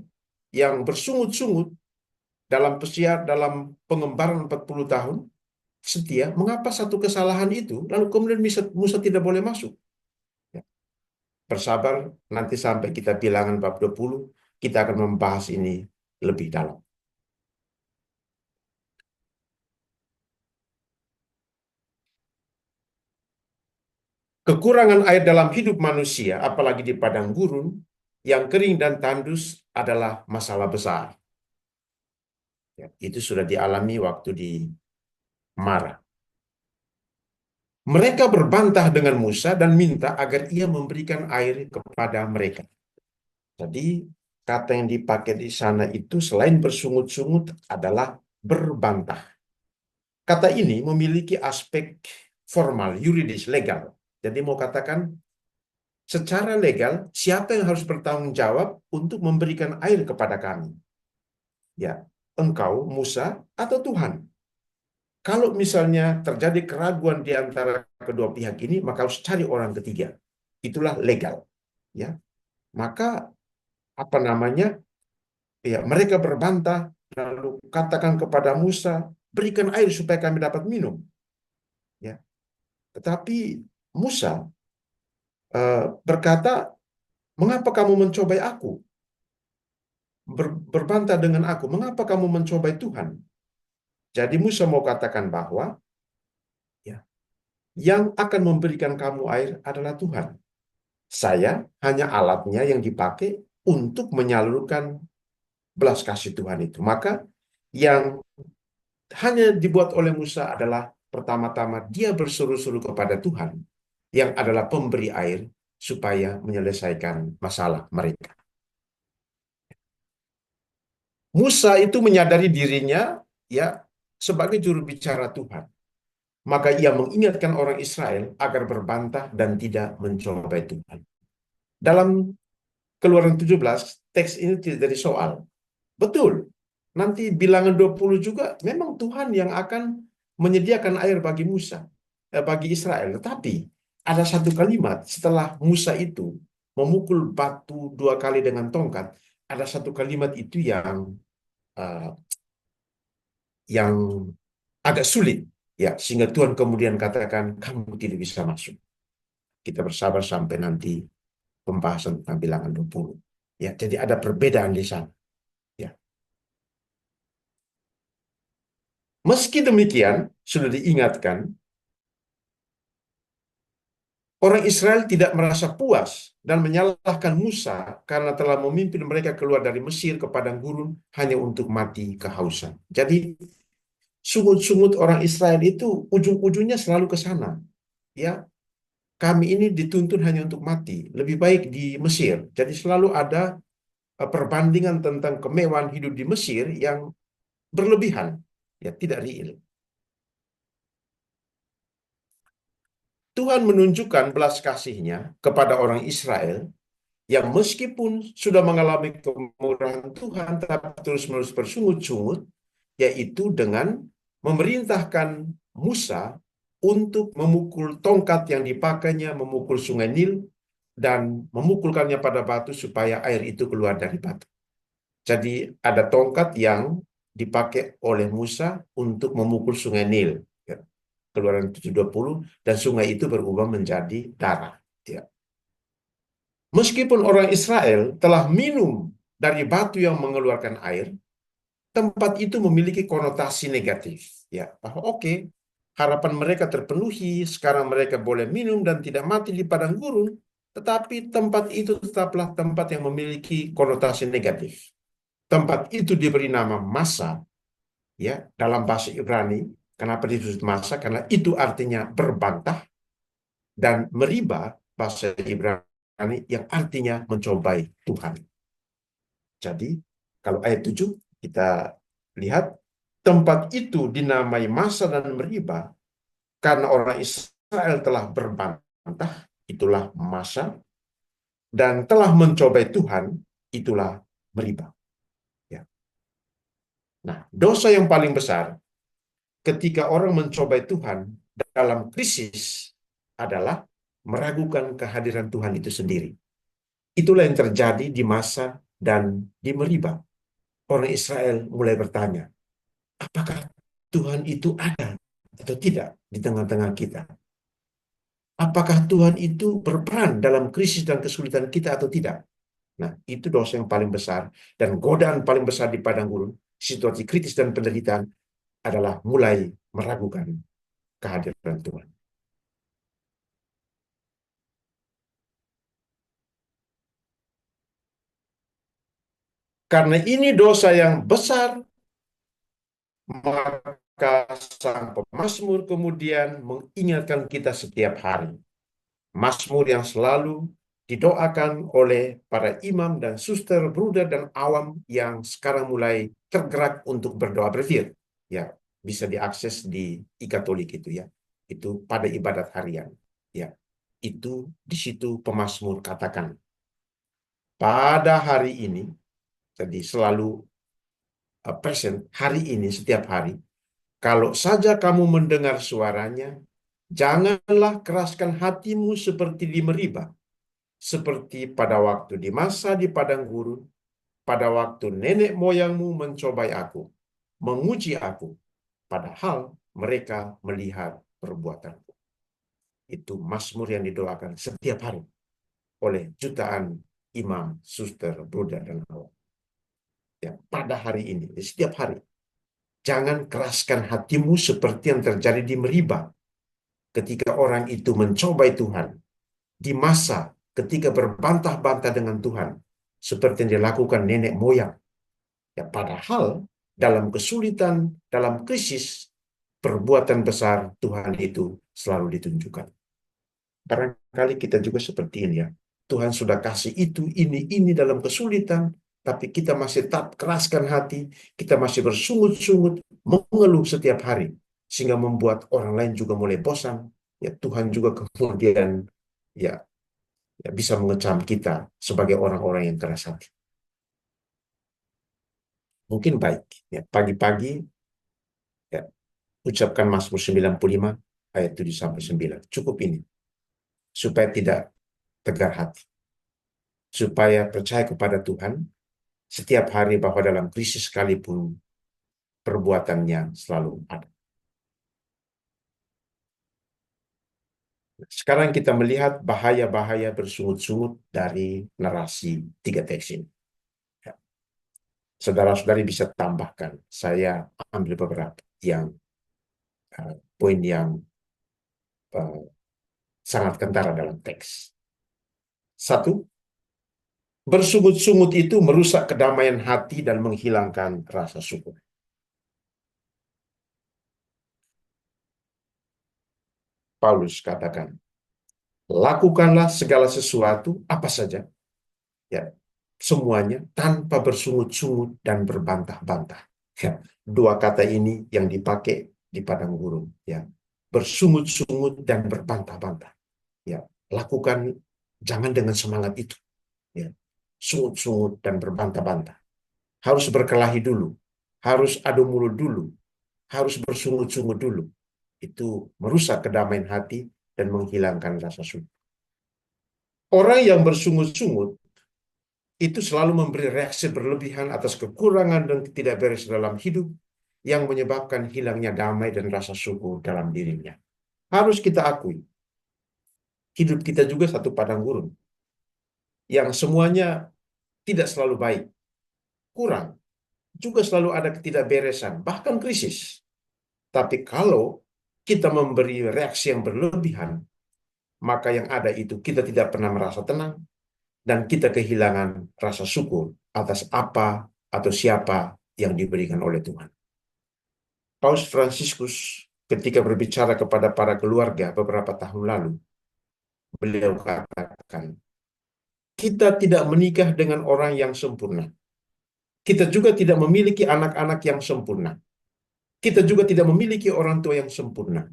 yang bersungut-sungut dalam pesiar, dalam pengembaraan 40 tahun, setia, mengapa satu kesalahan itu, lalu kemudian Musa tidak boleh masuk? Ya. Bersabar, nanti sampai kita Bilangan bab 20, kita akan membahas ini lebih dalam. Kekurangan air dalam hidup manusia, apalagi di padang gurun, yang kering dan tandus adalah masalah besar. Ya, itu sudah dialami waktu di Mara. Mereka berbantah dengan Musa dan minta agar ia memberikan air kepada mereka. Jadi, kata yang dipakai di sana itu selain bersungut-sungut adalah berbantah. Kata ini memiliki aspek formal, yuridis, legal. Jadi mau katakan, secara legal, siapa yang harus bertanggung jawab untuk memberikan air kepada kami? Ya, engkau, Musa, atau Tuhan? Kalau misalnya terjadi keraguan di antara kedua pihak ini, maka harus cari orang ketiga. Itulah legal. Ya, maka apa namanya? Ya, mereka berbantah lalu katakan kepada Musa, berikan air supaya kami dapat minum. Ya, tetapi Musa berkata, mengapa kamu mencobai aku? Berbantah dengan aku, mengapa kamu mencobai Tuhan? Jadi Musa mau katakan bahwa ya, yang akan memberikan kamu air adalah Tuhan. Saya hanya alatnya yang dipakai untuk menyalurkan belas kasih Tuhan itu. Maka yang hanya dibuat oleh Musa adalah pertama-tama dia berseru-seru kepada Tuhan yang adalah pemberi air supaya menyelesaikan masalah mereka. Musa itu menyadari dirinya ya sebagai juru bicara Tuhan. Maka ia mengingatkan orang Israel agar berbantah dan tidak mencobai Tuhan. Dalam Keluaran 17, teks ini tidak jadi soal. Betul. Nanti Bilangan 20 juga memang Tuhan yang akan menyediakan air bagi Musa, bagi Israel. Tetapi ada satu kalimat setelah Musa itu memukul batu 2 kali dengan tongkat, ada satu kalimat itu uh, yang agak sulit, ya, sehingga Tuhan kemudian katakan kamu tidak bisa masuk. Kita bersabar sampai nanti pembahasan tentang Bilangan 20. Ya, jadi ada perbedaan di sana. Ya. Meski demikian, sudah diingatkan, orang Israel tidak merasa puas dan menyalahkan Musa karena telah memimpin mereka keluar dari Mesir ke padang gurun hanya untuk mati kehausan. Jadi, sungut-sungut orang Israel itu ujung-ujungnya selalu ke sana. Ya, kami ini dituntun hanya untuk mati, lebih baik di Mesir. Jadi selalu ada perbandingan tentang kemewahan hidup di Mesir yang berlebihan, ya, tidak real. Tuhan menunjukkan belas kasih-Nya kepada orang Israel yang meskipun sudah mengalami kemurahan Tuhan, tapi terus-menerus bersungut-sungut, yaitu dengan memerintahkan Musa untuk memukul tongkat yang dipakainya, memukul sungai Nil, dan memukulkannya pada batu supaya air itu keluar dari batu. Jadi ada tongkat yang dipakai oleh Musa untuk memukul sungai Nil. Ya. Keluaran 7:20, dan sungai itu berubah menjadi darah. Ya. Meskipun orang Israel telah minum dari batu yang mengeluarkan air, tempat itu memiliki konotasi negatif. Ya, bahwa oke, harapan mereka terpenuhi, sekarang mereka boleh minum dan tidak mati di padang gurun, tetapi tempat itu tetaplah tempat yang memiliki konotasi negatif. Tempat itu diberi nama Masa, ya, dalam bahasa Ibrani. Kenapa disebut Masa? Karena itu artinya berbantah, dan Meriba, bahasa Ibrani yang artinya mencobai Tuhan. Jadi, kalau ayat 7 kita lihat, tempat itu dinamai Masa dan Meriba karena orang Israel telah berbantah, itulah Masa, dan telah mencobai Tuhan, itulah Meriba. Ya. Nah, dosa yang paling besar ketika orang mencobai Tuhan dalam krisis adalah meragukan kehadiran Tuhan itu sendiri. Itulah yang terjadi di Masa dan di Meriba. Orang Israel mulai bertanya, apakah Tuhan itu ada atau tidak di tengah-tengah kita? Apakah Tuhan itu berperan dalam krisis dan kesulitan kita atau tidak? Nah, itu dosa yang paling besar dan godaan paling besar di padang gurun, situasi kritis dan penderitaan adalah mulai meragukan kehadiran Tuhan. Karena ini dosa yang besar, maka sang pemazmur kemudian mengingatkan kita setiap hari. Mazmur yang selalu didoakan oleh para imam dan suster, bruder dan awam yang sekarang mulai tergerak untuk berdoa berzikir. Ya, bisa diakses di e-Katolik itu ya. Itu pada ibadat harian. Ya, itu di situ pemazmur katakan, pada hari ini, jadi selalu present, hari ini, setiap hari, kalau saja kamu mendengar suaranya, janganlah keraskan hatimu seperti di Meriba, seperti pada waktu di Masa di padang gurun, pada waktu nenek moyangmu mencobai aku, menguji aku, padahal mereka melihat perbuatanku. Itu mazmur yang didoakan setiap hari oleh jutaan imam, suster, bruder, dan awam. Ya, pada hari ini, setiap hari. Jangan keraskan hatimu seperti yang terjadi di Meriba ketika orang itu mencobai Tuhan, di Masa ketika berbantah-bantah dengan Tuhan, seperti yang dilakukan nenek moyang. Ya, padahal dalam kesulitan, dalam krisis, perbuatan besar Tuhan itu selalu ditunjukkan. Barangkali kita juga seperti ini ya. Tuhan sudah kasih itu, ini dalam kesulitan, tapi kita masih tetap keraskan hati, kita masih bersungut-sungut, mengeluh setiap hari, sehingga membuat orang lain juga mulai bosan. Ya, Tuhan juga kemudian ya, ya bisa mengecam kita sebagai orang-orang yang keras hati. Mungkin baik ya, pagi-pagi ya, ucapkan Mazmur 95 ayat 7 sampai 9. Cukup ini supaya tidak tegar hati, supaya percaya kepada Tuhan setiap hari bahwa dalam krisis sekalipun perbuatannya selalu ada. Sekarang kita melihat bahaya-bahaya bersungut-sungut dari narasi tiga teks ini. Ya. Saudara-saudari bisa tambahkan, saya ambil beberapa yang poin yang uh, sangat kentara dalam teks. Satu, bersungut-sungut itu merusak kedamaian hati dan menghilangkan rasa syukur. Paulus katakan, lakukanlah segala sesuatu, apa saja, ya, semuanya tanpa bersungut-sungut dan berbantah-bantah. Ya, dua kata ini yang dipakai di padang gurun. Ya, bersungut-sungut dan berbantah-bantah. Ya, lakukan, jangan dengan semangat itu. Ya, sungut-sungut dan berbantah-bantah. Harus berkelahi dulu, harus adu mulut dulu, harus bersungut-sungut dulu. Itu merusak kedamaian hati dan menghilangkan rasa syukur. Orang yang bersungut-sungut itu selalu memberi reaksi berlebihan atas kekurangan dan tidak beres dalam hidup yang menyebabkan hilangnya damai dan rasa syukur dalam dirinya. Harus kita akui, hidup kita juga satu padang gurun yang semuanya tidak selalu baik, kurang, juga selalu ada ketidakberesan, bahkan krisis. Tapi kalau kita memberi reaksi yang berlebihan, maka yang ada itu kita tidak pernah merasa tenang dan kita kehilangan rasa syukur atas apa atau siapa yang diberikan oleh Tuhan. Paus Fransiskus ketika berbicara kepada para keluarga beberapa tahun lalu, beliau katakan, kita tidak menikah dengan orang yang sempurna. Kita juga tidak memiliki anak-anak yang sempurna. Kita juga tidak memiliki orang tua yang sempurna.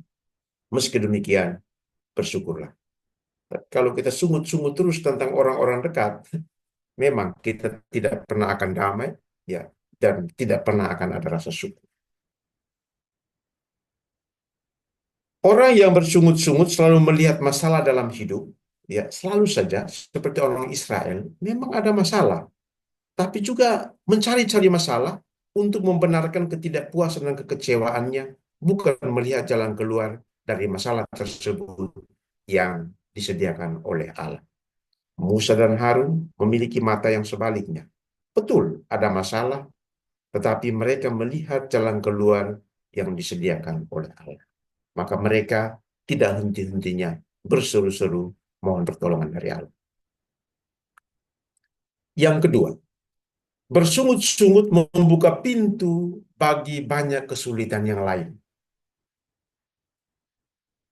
Meski demikian, bersyukurlah. Kalau kita sungut-sungut terus tentang orang-orang dekat, memang kita tidak pernah akan damai, ya, dan tidak pernah akan ada rasa syukur. Orang yang bersungut-sungut selalu melihat masalah dalam hidup, ya, selalu saja seperti orang Israel, memang ada masalah, tapi juga mencari-cari masalah untuk membenarkan ketidakpuasan dan kekecewaannya, bukan melihat jalan keluar dari masalah tersebut yang disediakan oleh Allah. Musa dan Harun memiliki mata yang sebaliknya. Betul, ada masalah, tetapi mereka melihat jalan keluar yang disediakan oleh Allah. Maka mereka tidak henti-hentinya berseru-seru mohon pertolongan dari Allah. Yang kedua, bersungut-sungut membuka pintu bagi banyak kesulitan yang lain.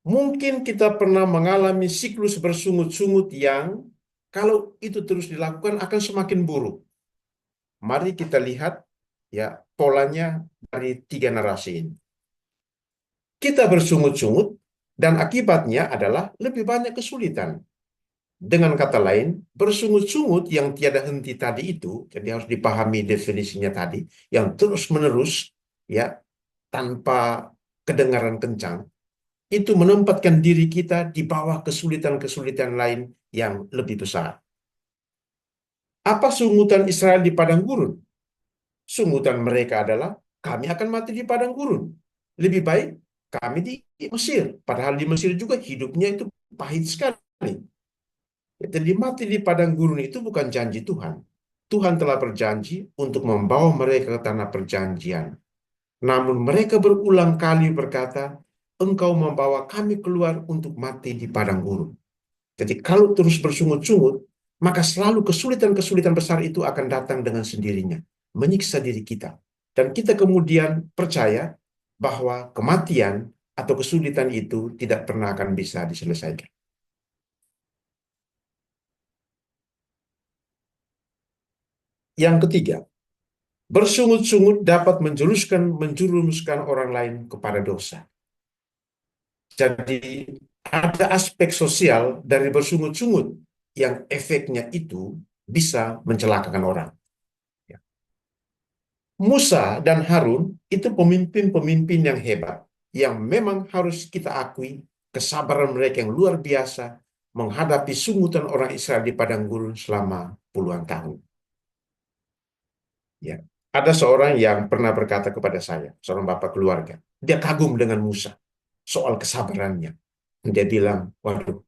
Mungkin kita pernah mengalami siklus bersungut-sungut yang kalau itu terus dilakukan akan semakin buruk. Mari kita lihat ya polanya dari 3 narasi ini. Kita bersungut-sungut dan akibatnya adalah lebih banyak kesulitan. Dengan kata lain, bersungut-sungut yang tiada henti tadi itu, jadi harus dipahami definisinya tadi, yang terus-menerus ya tanpa kedengaran kencang, itu menempatkan diri kita di bawah kesulitan-kesulitan lain yang lebih besar. Apa sungutan Israel di padang gurun? Sungutan mereka adalah, kami akan mati di padang gurun. Lebih baik kami di Mesir. Padahal di Mesir juga hidupnya itu pahit sekali. Jadi mati di padang gurun itu bukan janji Tuhan. Tuhan telah berjanji untuk membawa mereka ke tanah perjanjian. Namun mereka berulang kali berkata, Engkau membawa kami keluar untuk mati di padang gurun. Jadi kalau terus bersungut-sungut, maka selalu kesulitan-kesulitan besar itu akan datang dengan sendirinya, menyiksa diri kita. Dan kita kemudian percaya bahwa kematian atau kesulitan itu tidak pernah akan bisa diselesaikan. Yang ketiga, bersungut-sungut dapat menjerumuskan orang lain kepada dosa. Jadi ada aspek sosial dari bersungut-sungut yang efeknya itu bisa mencelakakan orang. Ya. Musa dan Harun itu pemimpin-pemimpin yang hebat, yang memang harus kita akui kesabaran mereka yang luar biasa menghadapi sungutan orang Israel di padang gurun selama puluhan tahun. Ya. Ada seorang yang pernah berkata kepada saya, seorang bapak keluarga, dia kagum dengan Musa soal kesabarannya. Dia bilang, waduh,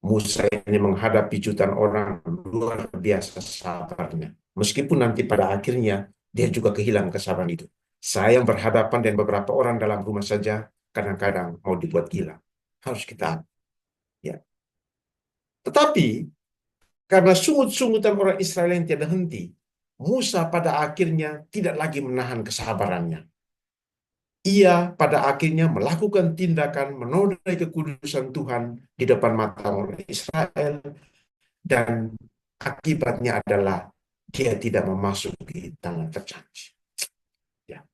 Musa ini menghadapi jutaan orang luar biasa sabarnya. Meskipun nanti pada akhirnya dia juga kehilangan kesabaran itu. Saya yang berhadapan dengan beberapa orang dalam rumah saja kadang-kadang mau dibuat gila. Harus kita, ya. Tetapi karena sungut-sungutan orang Israel yang tiada henti, Musa pada akhirnya tidak lagi menahan kesabarannya. Ia pada akhirnya melakukan tindakan menodai kekudusan Tuhan di depan mata orang Israel, dan akibatnya adalah dia tidak memasuki tanah terjanji. Ya.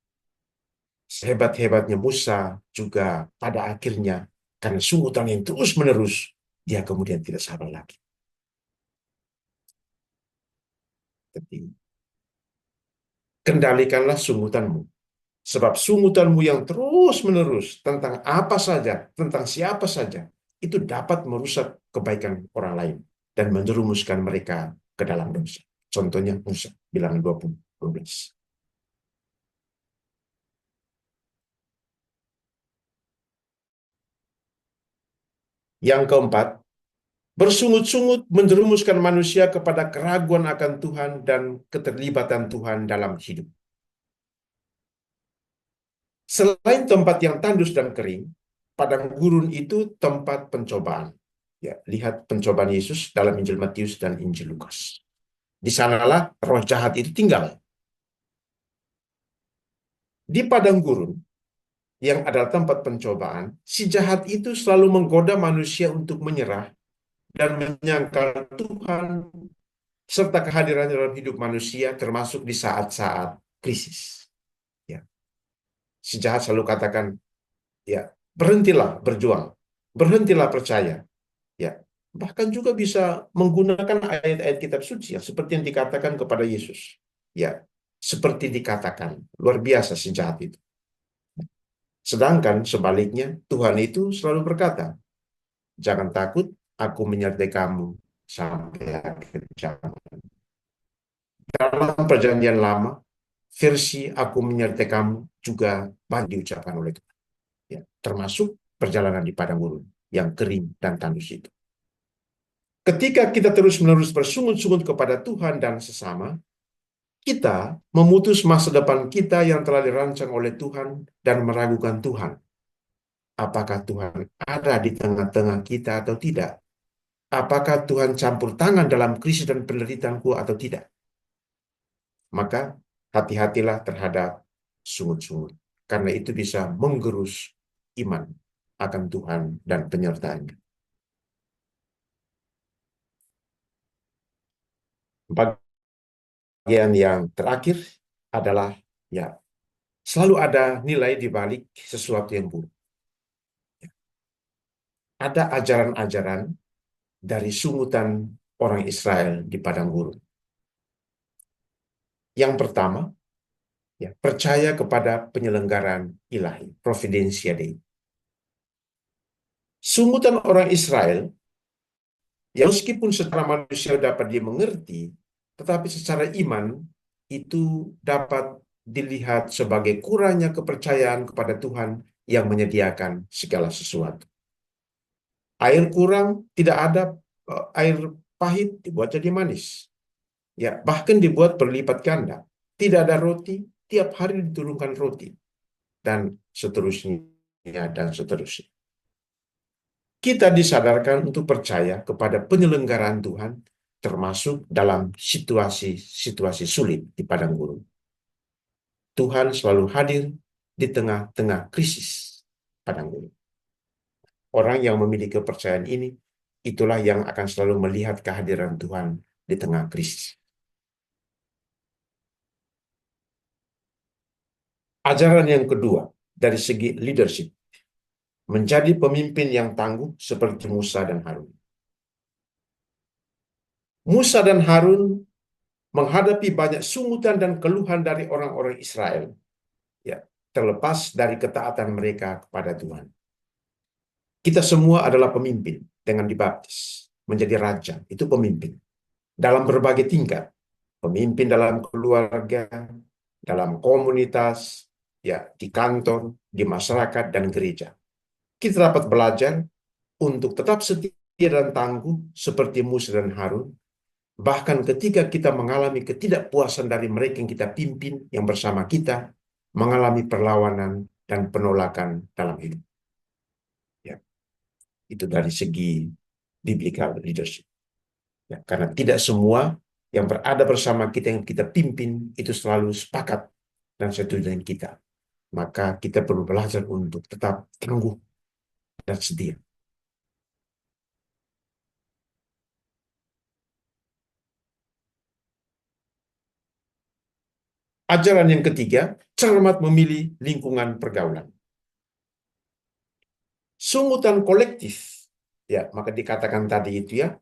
Sehebat-hebatnya Musa juga pada akhirnya karena sungutan yang terus-menerus, dia kemudian tidak sabar lagi. Jadi, kendalikanlah sungutanmu. Sebab sungutanmu yang terus-menerus tentang apa saja, tentang siapa saja, itu dapat merusak kebaikan orang lain dan menjerumuskan mereka ke dalam dosa. Contohnya Musa, bilangan 20:12. Yang keempat, bersungut-sungut menjerumuskan manusia kepada keraguan akan Tuhan dan keterlibatan Tuhan dalam hidup. Selain tempat yang tandus dan kering, padang gurun itu tempat pencobaan. Ya, lihat pencobaan Yesus dalam Injil Matius dan Injil Lukas. Di sanalah roh jahat itu tinggal. Di padang gurun, yang adalah tempat pencobaan, si jahat itu selalu menggoda manusia untuk menyerah dan menyangkal Tuhan serta kehadiran dalam hidup manusia termasuk di saat-saat krisis. Ya, si jahat selalu katakan, ya, berhentilah berjuang, berhentilah percaya. Ya, bahkan juga bisa menggunakan ayat-ayat kitab suci yang seperti yang dikatakan kepada Yesus. Ya, seperti dikatakan, luar biasa si jahat itu. Sedangkan sebaliknya, Tuhan itu selalu berkata, jangan takut, aku menyertai kamu sampai akhir zaman. Dalam perjanjian lama, versi aku menyertai kamu juga banyak diucapkan oleh Tuhan. Ya, termasuk perjalanan di padang gurun yang kering dan tandus itu. Ketika kita terus-menerus bersungut-sungut kepada Tuhan dan sesama, kita memutus masa depan kita yang telah dirancang oleh Tuhan dan meragukan Tuhan. Apakah Tuhan ada di tengah-tengah kita atau tidak? Apakah Tuhan campur tangan dalam krisis dan penderitaanku atau tidak? Maka hati-hatilah terhadap sungut-sungut. Karena itu bisa menggerus iman akan Tuhan dan penyertaannya. Bagian yang terakhir adalah, ya, selalu ada nilai di balik sesuatu yang buruk. Ada ajaran-ajaran dari sungutan orang Israel di padang gurun. Yang pertama, ya, percaya kepada penyelenggaraan ilahi, Providentia Dei. Sungutan orang Israel, yang meskipun secara manusia dapat dimengerti, tetapi secara iman itu dapat dilihat sebagai kurangnya kepercayaan kepada Tuhan yang menyediakan segala sesuatu. Air kurang, tidak ada, air pahit dibuat jadi manis. Ya, bahkan dibuat berlipat ganda. Tidak ada roti, tiap hari diturunkan roti. Dan seterusnya, dan seterusnya. Kita disadarkan untuk percaya kepada penyelenggaraan Tuhan, termasuk dalam situasi-situasi sulit di padang gurun. Tuhan selalu hadir di tengah-tengah krisis padang gurun. Orang yang memiliki kepercayaan ini, itulah yang akan selalu melihat kehadiran Tuhan di tengah krisis. Ajaran yang kedua, dari segi leadership, menjadi pemimpin yang tangguh seperti Musa dan Harun. Musa dan Harun menghadapi banyak sungutan dan keluhan dari orang-orang Israel, ya, terlepas dari ketaatan mereka kepada Tuhan. Kita semua adalah pemimpin dengan dibaptis menjadi raja, itu pemimpin dalam berbagai tingkat, pemimpin dalam keluarga, dalam komunitas, ya, di kantor, di masyarakat dan gereja. Kita dapat belajar untuk tetap setia dan tangguh seperti Musa dan Harun, bahkan ketika kita mengalami ketidakpuasan dari mereka yang kita pimpin, yang bersama kita, mengalami perlawanan dan penolakan dalam hidup. Ya, itu dari segi biblical leadership. Ya, karena tidak semua yang berada bersama kita, yang kita pimpin, itu selalu sepakat dan setuju dengan kita. Maka kita perlu belajar untuk tetap tangguh dan setia. Ajaran yang ketiga, cermat memilih lingkungan pergaulan. Sungutan kolektif, ya, maka dikatakan tadi itu, ya,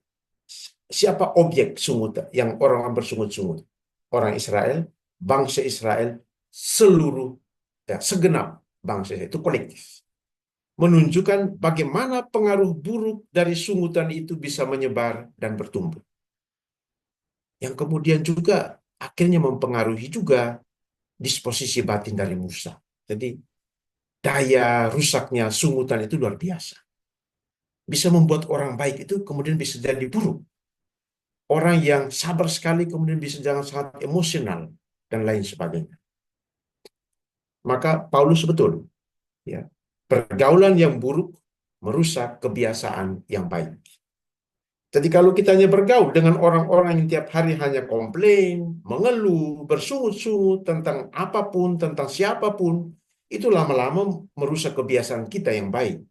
siapa objek sungutan yang orang bersungut-sungut? Orang Israel, bangsa Israel, seluruh, ya, segenap bangsa itu kolektif. Menunjukkan bagaimana pengaruh buruk dari sungutan itu bisa menyebar dan bertumbuh. Yang kemudian juga akhirnya mempengaruhi juga disposisi batin dari Musa. Jadi daya rusaknya sungutan itu luar biasa. bisa membuat orang baik itu kemudian bisa jadi buruk. Orang yang sabar sekali kemudian bisa jangan sangat emosional dan lain sebagainya. Maka Paulus betul, ya. Pergaulan yang buruk merusak kebiasaan yang baik. Jadi kalau kita hanya bergaul dengan orang-orang yang tiap hari hanya komplain, mengeluh, bersungut-sungut tentang apapun, tentang siapapun, itu lama-lama merusak kebiasaan kita yang baik.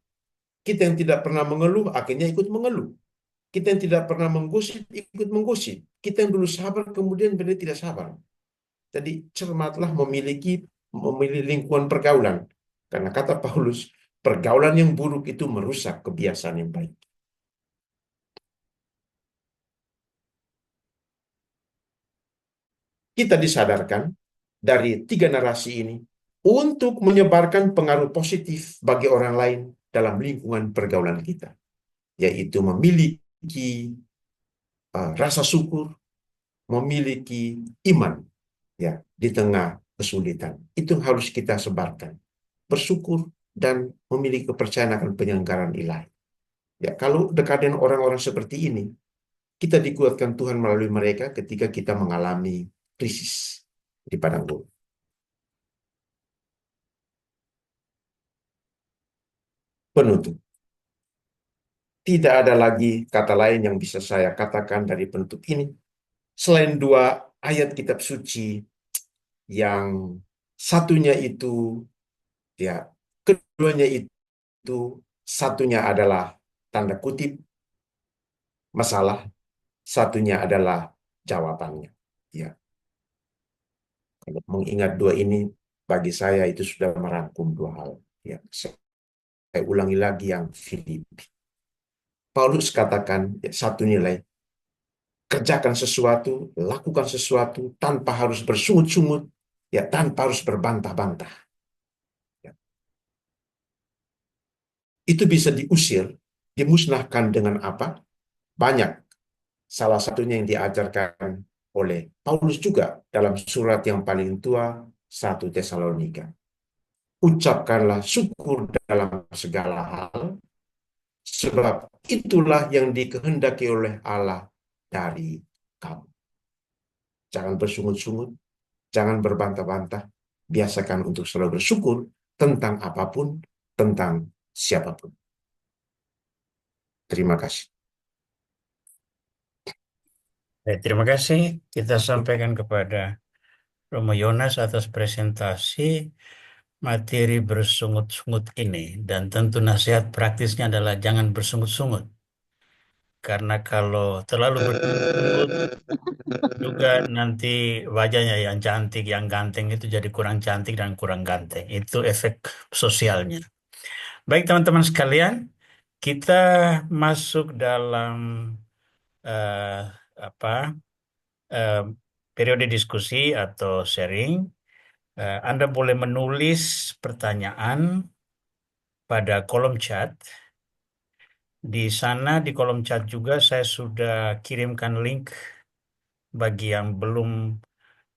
Kita yang tidak pernah mengeluh, akhirnya ikut mengeluh. Kita yang tidak pernah menggosip, ikut menggosip. Kita yang dulu sabar, kemudian benar tidak sabar. Jadi cermatlah memilih lingkungan pergaulan. Karena kata Paulus, pergaulan yang buruk itu merusak kebiasaan yang baik. Kita disadarkan dari tiga narasi ini untuk menyebarkan pengaruh positif bagi orang lain dalam lingkungan pergaulan kita, yaitu memiliki rasa syukur, memiliki iman ya di tengah kesulitan. Itu yang harus kita sebarkan. Bersyukur dan memiliki kepercayaan akan penyelenggaraan ilahi. Ya, kalau dekat dengan orang-orang seperti ini, kita dikuatkan Tuhan melalui mereka ketika kita mengalami krisis di padang gurun. Penutup. Tidak ada lagi kata lain yang bisa saya katakan dari penutup ini selain dua ayat kitab suci yang satunya itu ya keduanya itu satunya adalah tanda kutip masalah, satunya adalah jawabannya. Ya, kalau mengingat dua ini bagi saya itu sudah merangkum dua hal. Ya, saya ulangi lagi yang Filipi. Paulus katakan ya, satu nilai kerjakan sesuatu, lakukan sesuatu tanpa harus bersungut-sungut, ya tanpa harus berbantah-bantah. Ya. Itu bisa diusir, dimusnahkan dengan apa? Banyak. Salah satunya yang diajarkan oleh Paulus juga dalam surat yang paling tua, 1 Tesalonika. Ucapkanlah syukur dalam segala hal, sebab itulah yang dikehendaki oleh Allah dari kamu. Jangan bersungut-sungut, jangan berbantah-bantah. Biasakan untuk selalu bersyukur tentang apapun, tentang siapapun. Terima kasih. Terima kasih kita sampaikan kepada Romo Yonas atas presentasi materi bersungut-sungut ini. Dan tentu nasihat praktisnya adalah jangan bersungut-sungut. Karena kalau terlalu bersungut-sungut, juga nanti wajahnya yang cantik, yang ganteng itu jadi kurang cantik dan kurang ganteng. Itu efek sosialnya. Baik teman-teman sekalian, kita masuk dalam eh, apa eh, periode diskusi atau sharing. Anda boleh menulis pertanyaan pada kolom chat. Di sana di kolom chat juga saya sudah kirimkan link bagi yang belum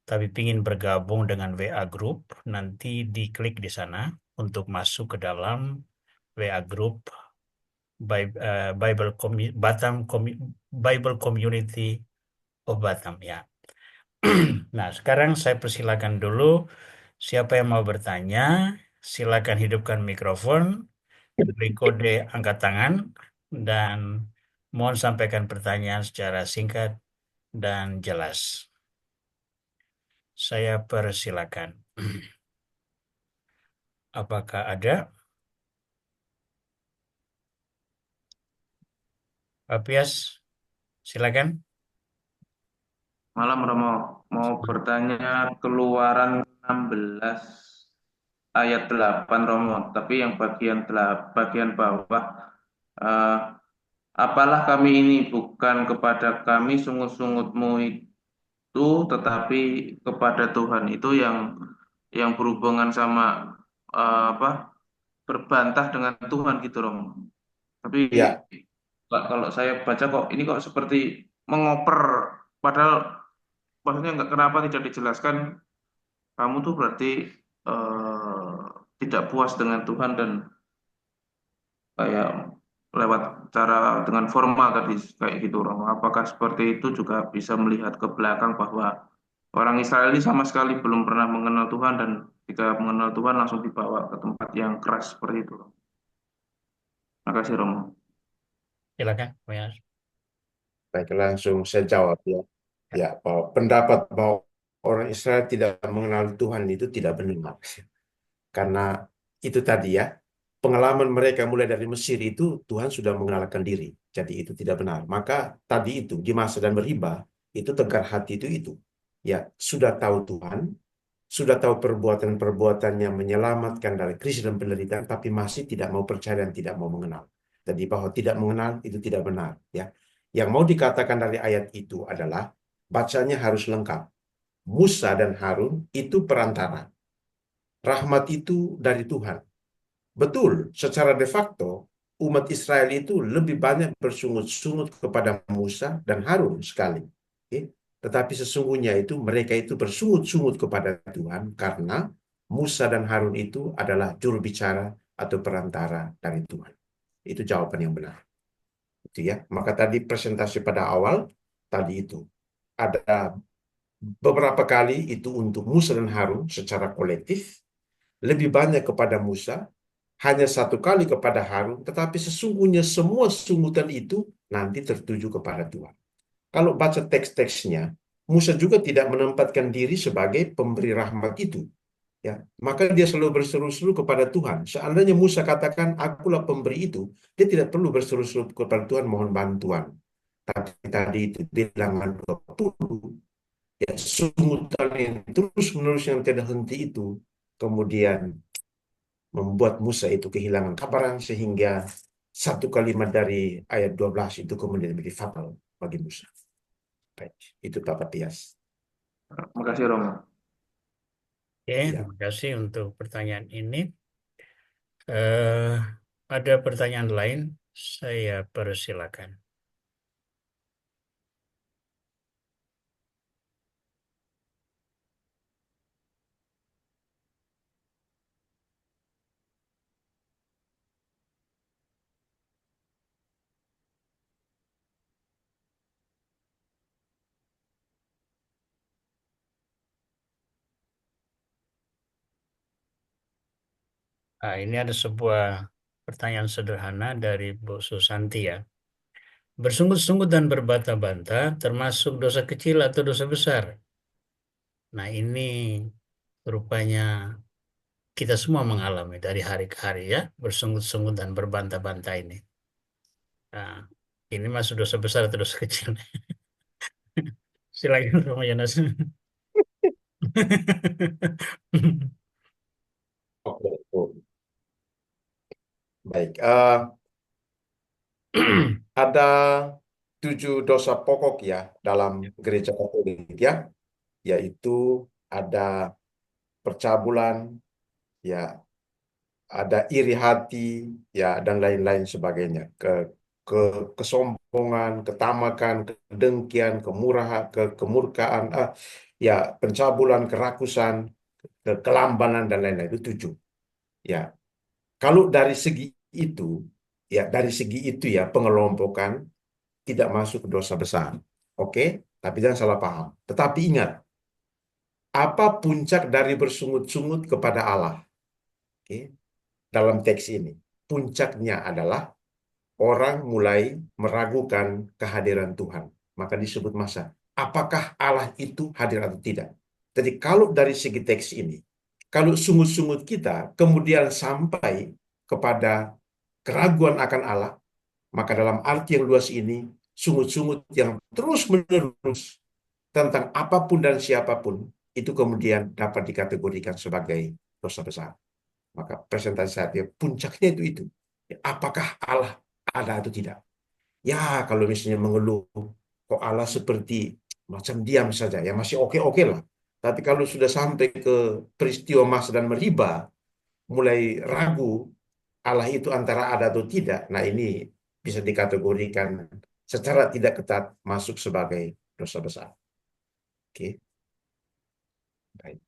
tapi ingin bergabung dengan WA Group, nanti diklik di sana untuk masuk ke dalam WA Group Bible Community of Batam ya. Nah, sekarang saya persilakan dulu siapa yang mau bertanya, silakan hidupkan mikrofon, beri kode angkat tangan, dan mohon sampaikan pertanyaan secara singkat dan jelas. Saya persilakan. Apakah ada? Pak Pias, silakan. Malam Romo, mau bertanya Keluaran 16 ayat 8 Romo, tapi yang bagian bawah eh, apalah kami ini bukan kepada kami sungut-sungutmu itu tetapi kepada Tuhan itu yang berhubungan sama apa berbantah dengan Tuhan gitu Romo. Tapi Ya, kalau saya baca kok ini kok seperti mengoper padahal maksudnya nggak kenapa tidak dijelaskan kamu tuh berarti eh, tidak puas dengan Tuhan dan kayak lewat cara dengan formal tadi kayak gitu Romo. Apakah seperti itu juga bisa melihat ke belakang bahwa orang Israel ini sama sekali belum pernah mengenal Tuhan dan jika mengenal Tuhan langsung dibawa ke tempat yang keras seperti itu. Makasih Romo. Silakan, Pak Yas. Baik, langsung saya jawab ya. Ya, bahwa pendapat bahwa orang Israel tidak mengenal Tuhan itu tidak benar. Karena itu tadi ya, pengalaman mereka mulai dari Mesir itu Tuhan sudah mengenalkan diri. Jadi itu tidak benar. Maka tadi itu di masa dan Meriba itu tegar hati itu. Ya, sudah tahu Tuhan, sudah tahu perbuatan-perbuatan yang menyelamatkan dari krisis dan penderitaan, tapi masih tidak mau percaya dan tidak mau mengenal. Jadi bahwa tidak mengenal itu tidak benar. Ya, yang mau dikatakan dari ayat itu adalah bacanya harus lengkap. Musa dan Harun itu perantara. Rahmat itu dari Tuhan. Betul, secara de facto umat Israel itu lebih banyak bersungut-sungut kepada Musa dan Harun sekali. Oke? Tetapi sesungguhnya itu mereka itu bersungut-sungut kepada Tuhan karena Musa dan Harun itu adalah juru bicara atau perantara dari Tuhan. Itu jawaban yang benar. Itu ya. Maka tadi presentasi pada awal tadi itu ada beberapa kali itu untuk Musa dan Harun secara kolektif, lebih banyak kepada Musa, hanya satu kali kepada Harun, tetapi sesungguhnya semua sungutan itu nanti tertuju kepada Tuhan. Kalau baca teks-teksnya, Musa juga tidak menempatkan diri sebagai pemberi rahmat itu. Ya, maka dia selalu berseru-seru kepada Tuhan. Seandainya Musa katakan, akulah pemberi itu, dia tidak perlu berseru-seru kepada Tuhan mohon bantuan. Tapi tadi itu bilangan 20, ya sungutan yang terus-menerus yang tidak henti itu, kemudian membuat Musa itu kehilangan kabaran sehingga satu kalimat dari ayat 12 itu kemudian menjadi fatal bagi Musa. Baik, itu Bapak Tias. Makasih Romo. Oke, Ya, terima kasih untuk pertanyaan ini. Eh, ada pertanyaan lain? Saya persilakan. Nah, ini ada sebuah pertanyaan sederhana dari Bu Susanti ya. Bersungut-sungut dan berbantah-bantah termasuk dosa kecil atau dosa besar? Nah, ini rupanya kita semua mengalami dari hari ke hari ya, bersungut-sungut dan berbantah-bantah ini. Nah, ini masuk dosa besar atau dosa kecil? Silakan Romo Yonas. oke. Oh, baik. Ada 7 dosa pokok ya dalam gereja Katolik ya, yaitu ada percabulan, ya, ada iri hati, ya, dan lain-lain sebagainya. Ke kesombongan, ketamakan, kedengkian, kemurahan, kemurkaan, ya, pencabulan, kerakusan, kelambanan dan lain-lain itu 7. Ya, kalau dari segi itu, ya, dari segi itu ya pengelompokan tidak masuk ke dosa besar. Oke, tapi jangan salah paham. Tetapi ingat, apa puncak dari bersungut-sungut kepada Allah? Oke, dalam teks ini, puncaknya adalah orang mulai meragukan kehadiran Tuhan. Maka disebut masa, apakah Allah itu hadir atau tidak? Jadi kalau dari segi teks ini, kalau sungut-sungut kita kemudian sampai kepada keraguan akan Allah, maka dalam arti yang luas ini, sungut-sungut yang terus-menerus tentang apapun dan siapapun, itu kemudian dapat dikategorikan sebagai dosa besar. Maka presentasi saya, puncaknya itu. Apakah Allah ada atau tidak? Ya, kalau misalnya mengeluh, kok Allah seperti macam diam saja, ya masih oke-oke lah. Tapi kalau sudah sampai ke peristiwa Masa dan Meriba, mulai ragu Allah itu antara ada atau tidak, nah ini bisa dikategorikan secara tidak ketat masuk sebagai dosa besar. Oke, baik.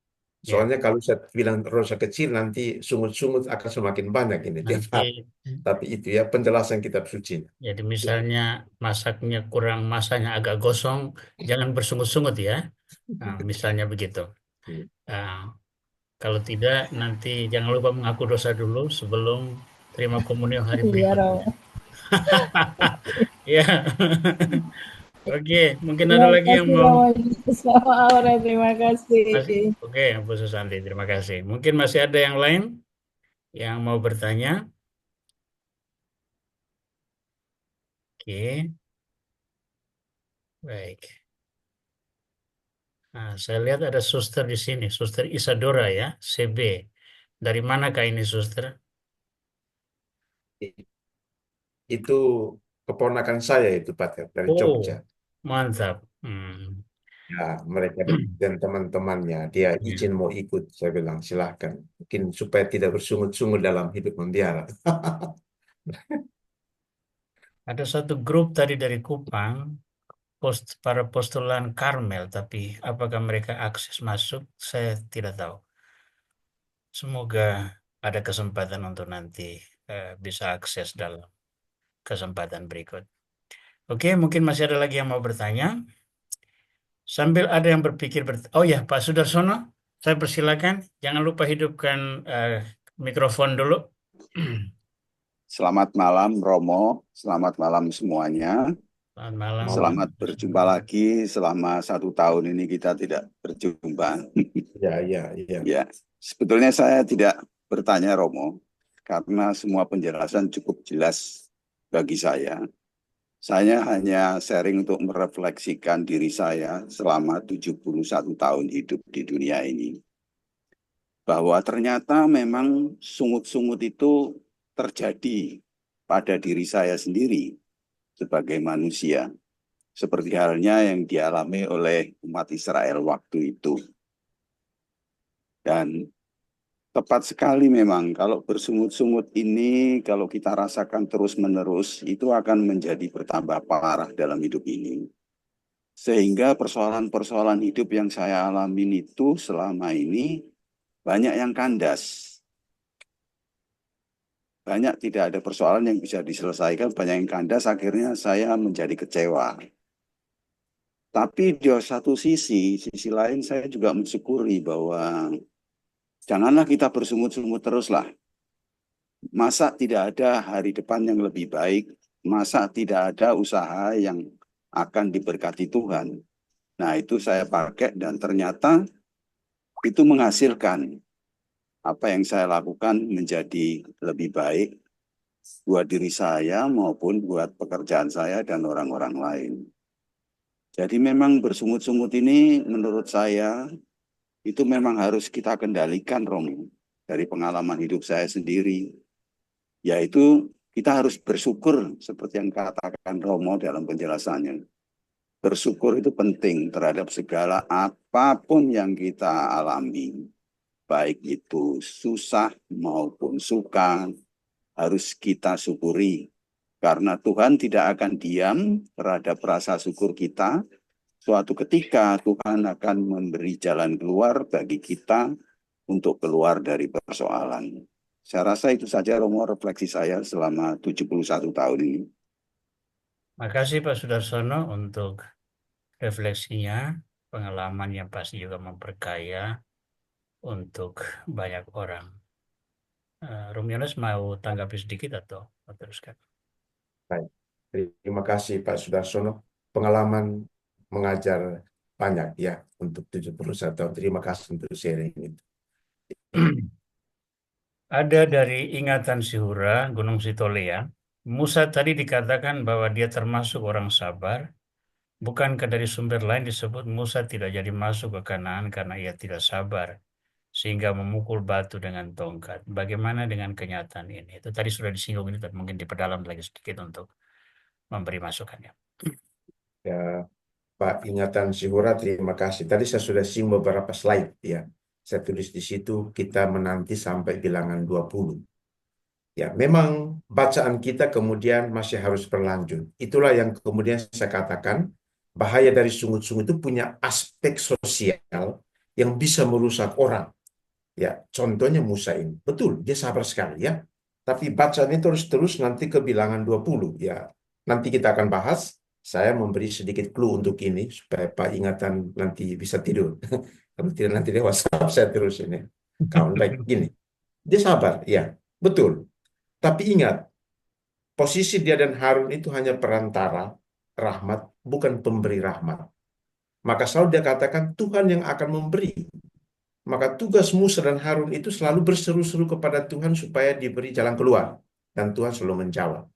Ya, Soalnya kalau saya bilang rosa kecil, nanti sungut-sungut akan semakin banyak ini tiap nanti hari. Tapi itu ya penjelasan kitab suci. jadi Ya. misalnya masaknya kurang, masanya agak gosong, jangan bersungut-sungut ya. Nah, misalnya begitu. Hmm. Nah, kalau tidak, nanti jangan lupa mengaku dosa dulu sebelum terima komunion hari Iya, berikutnya. Romo. Ya. Oke, mungkin ada Terima lagi yang kasih, mau Romo Justus sama Aura. Terima kasih. masih. Oke, Bu Susanti, terima kasih. Mungkin masih ada yang lain yang mau bertanya. Oke, baik. Nah, saya lihat ada suster di sini, Suster Isadora ya, CB. Dari manakah ini suster? Itu keponakan saya itu Pater dari Jogja. Oh, mantap. Ya, mereka dan teman-temannya dia izin Ya. mau ikut. Saya bilang silahkan. Mungkin supaya tidak bersungut-sungut dalam hidup membiara. Ada satu grup tadi dari Kupang, para postulan Karmel, tapi apakah mereka akses masuk? Saya tidak tahu. Semoga ada kesempatan untuk nanti bisa akses dalam kesempatan berikut. Oke, mungkin masih ada lagi yang mau bertanya. Sambil ada yang berpikir, oh ya, Pak Sudarsono, saya persilakan. Jangan lupa hidupkan mikrofon dulu. Selamat malam Romo, selamat malam semuanya. Selamat malam. Selamat berjumpa lagi. Selama 1 tahun ini kita tidak berjumpa. Ya, ya, ya. Ya, sebetulnya saya tidak bertanya Romo, karena semua penjelasan cukup jelas bagi saya. Saya hanya sharing untuk merefleksikan diri saya selama 71 tahun hidup di dunia ini. Bahwa ternyata memang sungut-sungut itu terjadi pada diri saya sendiri sebagai manusia, seperti halnya yang dialami oleh umat Israel waktu itu. Dan tepat sekali memang kalau bersungut-sungut ini, kalau kita rasakan terus-menerus, itu akan menjadi bertambah parah dalam hidup ini. Sehingga persoalan-persoalan hidup yang saya alami itu selama ini banyak yang kandas. Banyak tidak ada persoalan yang bisa diselesaikan, banyak yang kandas, akhirnya saya menjadi kecewa. Tapi di satu sisi lain saya juga mensyukuri bahwa janganlah kita bersungut-sungut teruslah. Masa tidak ada hari depan yang lebih baik, masa tidak ada usaha yang akan diberkati Tuhan. Nah, itu saya pakai dan ternyata itu menghasilkan apa yang saya lakukan menjadi lebih baik buat diri saya maupun buat pekerjaan saya dan orang-orang lain. Jadi memang bersungut-sungut ini menurut saya itu memang harus kita kendalikan, Romo, dari pengalaman hidup saya sendiri. Yaitu kita harus bersyukur seperti yang katakan Romo dalam penjelasannya. Bersyukur itu penting terhadap segala apapun yang kita alami. Baik itu susah maupun suka, harus kita syukuri. Karena Tuhan tidak akan diam terhadap rasa syukur kita. Suatu ketika Tuhan akan memberi jalan keluar bagi kita untuk keluar dari persoalan. Saya rasa itu saja Romo refleksi saya selama 71 tahun ini. Makasih Pak Sudarsono untuk refleksinya, pengalaman yang pasti juga memperkaya untuk banyak orang. Romulus mau tanggapi sedikit atau teruskan? Baik. Terima kasih Pak Sudarsono. Pengalaman mengajar banyak ya untuk 71 tahun. Terima kasih untuk sharing itu. Ada dari ingatan Sihura, Gunung Sitolea. Musa tadi dikatakan bahwa dia termasuk orang sabar. Bukankah dari sumber lain disebut Musa tidak jadi masuk ke Kanaan karena ia tidak sabar, sehingga memukul batu dengan tongkat. Bagaimana dengan kenyataan ini? Itu tadi sudah disinggung ini, tapi mungkin diperdalam lagi sedikit untuk memberi masukannya. Ya, Pak Ingatan Sihura, terima kasih. Tadi saya sudah singgung beberapa slide ya. Saya tulis di situ kita menanti sampai bilangan 20. Ya, memang bacaan kita kemudian masih harus berlanjut. Itulah yang kemudian saya katakan bahaya dari sungut-sungut itu punya aspek sosial yang bisa merusak orang. Ya, contohnya Musa ini. Betul, dia sabar sekali ya. Tapi bacaan itu terus nanti ke bilangan 20. Ya, nanti kita akan bahas. Saya memberi sedikit clue untuk ini supaya Pak ingatan nanti bisa tidur. Kalau tidak nanti dia WhatsApp saya terus ini. Kawan baik, gini. Dia sabar, ya. Betul. Tapi ingat, posisi dia dan Harun itu hanya perantara rahmat, bukan pemberi rahmat. Maka selalu dia katakan Tuhan yang akan memberi. Maka tugas Musa dan Harun itu selalu berseru-seru kepada Tuhan supaya diberi jalan keluar. Dan Tuhan selalu menjawab.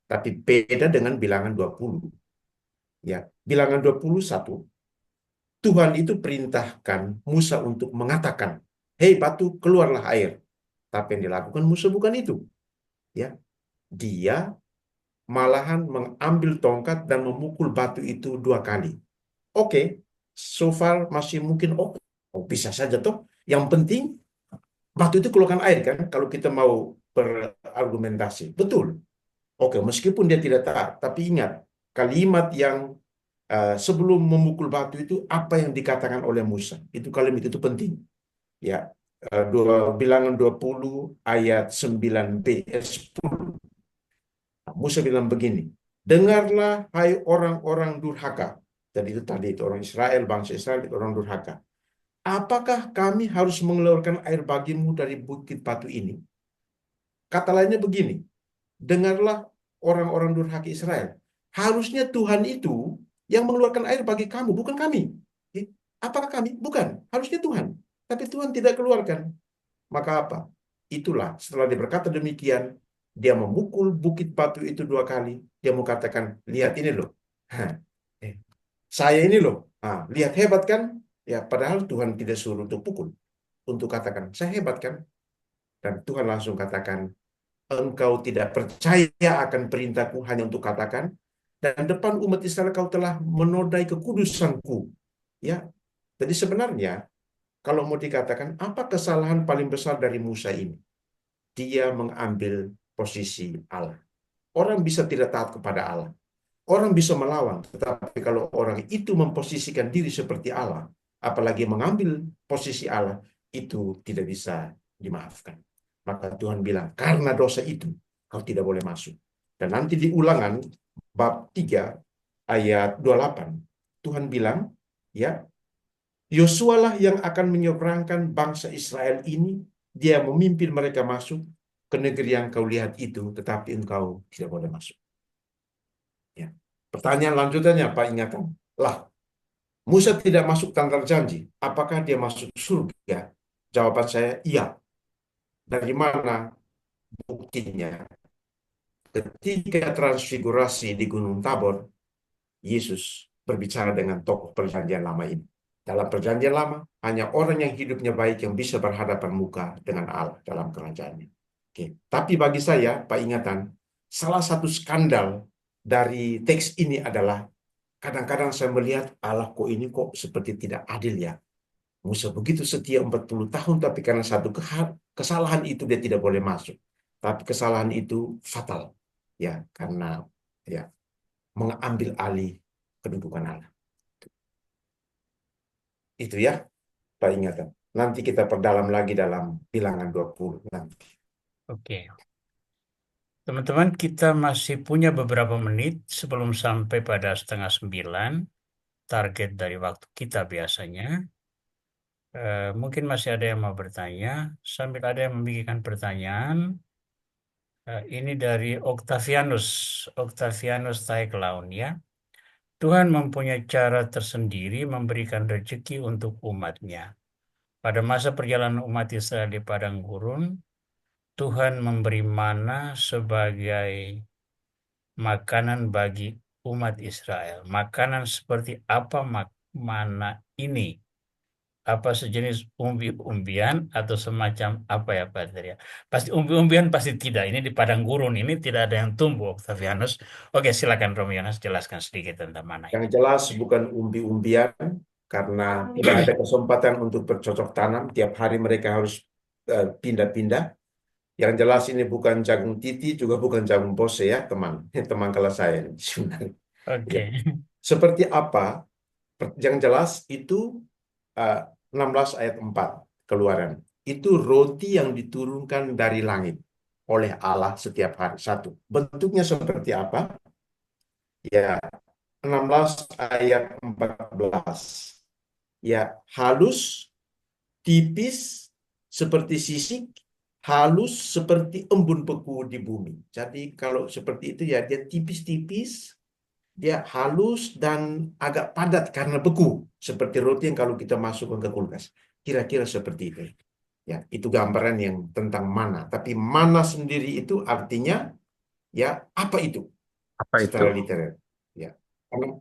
Tapi beda dengan bilangan 20. Ya, bilangan 21, Tuhan itu perintahkan Musa untuk mengatakan, "Hei batu, keluarlah air." Tapi yang dilakukan Musa bukan itu. Ya, dia malahan mengambil tongkat dan memukul batu itu 2 kali. Oke, so far masih mungkin bisa saja toh. Yang penting batu itu keluarkan air kan kalau kita mau berargumentasi. Betul. Oke, meskipun dia tidak taat, tapi ingat kalimat yang sebelum memukul batu itu apa yang dikatakan oleh Musa. Itu kalimat itu penting. Ya, bilangan 20 ayat 9b 10. Musa bilang begini, dengarlah hai orang-orang durhaka. Dan itu tadi itu orang Israel, bangsa Israel itu orang durhaka. Apakah kami harus mengeluarkan air bagimu dari bukit batu ini? Kata lainnya begini, dengarlah orang-orang durhaka Israel. Harusnya Tuhan itu yang mengeluarkan air bagi kamu, bukan kami. Apakah kami? Bukan. Harusnya Tuhan. Tapi Tuhan tidak keluarkan. Maka apa? Itulah setelah dia berkata demikian, dia memukul bukit batu itu 2 kali. Dia mau katakan, lihat ini loh. Saya ini loh. Lihat hebat kan? Ya, padahal Tuhan tidak suruh untuk pukul. Untuk katakan, saya hebat kan? Dan Tuhan langsung katakan, engkau tidak percaya akan perintahku hanya untuk katakan, dan depan umat Israel kau telah menodai kekudusanku. Ya, jadi sebenarnya kalau mau dikatakan apa kesalahan paling besar dari Musa ini? Dia mengambil posisi Allah. Orang bisa tidak taat kepada Allah. Orang bisa melawan, tetapi kalau orang itu memposisikan diri seperti Allah, apalagi mengambil posisi Allah, itu tidak bisa dimaafkan. Maka Tuhan bilang, karena dosa itu, kau tidak boleh masuk. Dan nanti di Ulangan, bab 3, ayat 28, Tuhan bilang, ya, Yosua lah yang akan menyeberangkan bangsa Israel ini, dia memimpin mereka masuk ke negeri yang kau lihat itu, tetapi engkau tidak boleh masuk. Ya. Pertanyaan lanjutannya, Pak, ingatan. Lah, Musa tidak masuk tanah janji. Apakah dia masuk surga? Jawaban saya, iya. Dari mana buktinya? Ketika transfigurasi di Gunung Tabor, Yesus berbicara dengan tokoh perjanjian lama ini. Dalam perjanjian lama, hanya orang yang hidupnya baik yang bisa berhadapan muka dengan Allah dalam kerajaannya. Oke. Tapi bagi saya, Pak ingatan, salah satu skandal dari teks ini adalah kadang-kadang saya melihat Allah kok ini kok seperti tidak adil ya. Musa begitu setia 40 tahun, tapi karena satu kesalahan itu dia tidak boleh masuk. Tapi kesalahan itu fatal. Ya, karena ya mengambil alih kedudukan Allah. Itu ya, Pak ingatan. Nanti kita perdalam lagi dalam bilangan 20 nanti. Oke. Teman-teman, kita masih punya beberapa menit sebelum sampai pada 8:30, target dari waktu kita biasanya. Mungkin masih ada yang mau bertanya. Sambil ada yang memikirkan pertanyaan, ini dari Octavianus Taeklaun ya. Tuhan mempunyai cara tersendiri memberikan rezeki untuk umatnya. Pada masa perjalanan umat Israel di padang gurun, Tuhan memberi mana sebagai makanan bagi umat Israel. Makanan seperti apa mana ini? Apa sejenis umbi-umbian atau semacam apa ya Pak Tria? Pasti umbi-umbian pasti tidak. Ini di padang gurun ini tidak ada yang tumbuh, Octavianus. Oke, silakan Romianus jelaskan sedikit tentang mana Yang ini. jelas bukan umbi-umbian, karena tidak ada kesempatan untuk bercocok tanam. Tiap hari mereka harus pindah-pindah. Yang jelas ini bukan jagung titi, juga bukan jagung bose ya, teman. Teman kelas saya. Oke. Ya. Seperti apa? Yang jelas itu 16 ayat 4 Keluaran. Itu roti yang diturunkan dari langit oleh Allah setiap hari. Satu. Bentuknya seperti apa? Ya, 16 ayat 14. Ya, halus, tipis seperti sisik, halus seperti embun beku di bumi. Jadi kalau seperti itu ya dia tipis-tipis, dia halus dan agak padat karena beku, seperti roti yang kalau kita masukkan ke kulkas. Kira-kira seperti itu. Ya, itu gambaran yang tentang mana. Tapi mana sendiri itu artinya ya apa itu Apa itu? secara literer. Ya, karena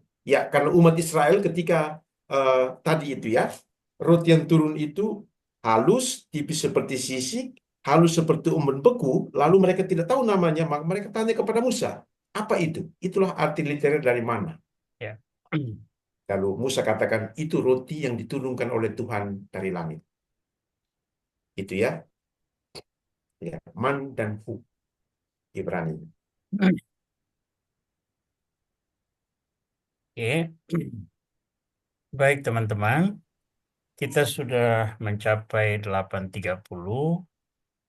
karena umat Israel ketika tadi itu ya roti yang turun itu halus, tipis seperti sisik, halus seperti umben beku, lalu mereka tidak tahu namanya, maka mereka tanya kepada Musa, apa itu? Itulah arti literer dari mana. Ya. Lalu Musa katakan, itu roti yang diturunkan oleh Tuhan dari langit. Itu ya, ya man dan hu Ibrani. Oke. Baik teman-teman, kita sudah mencapai 8.30,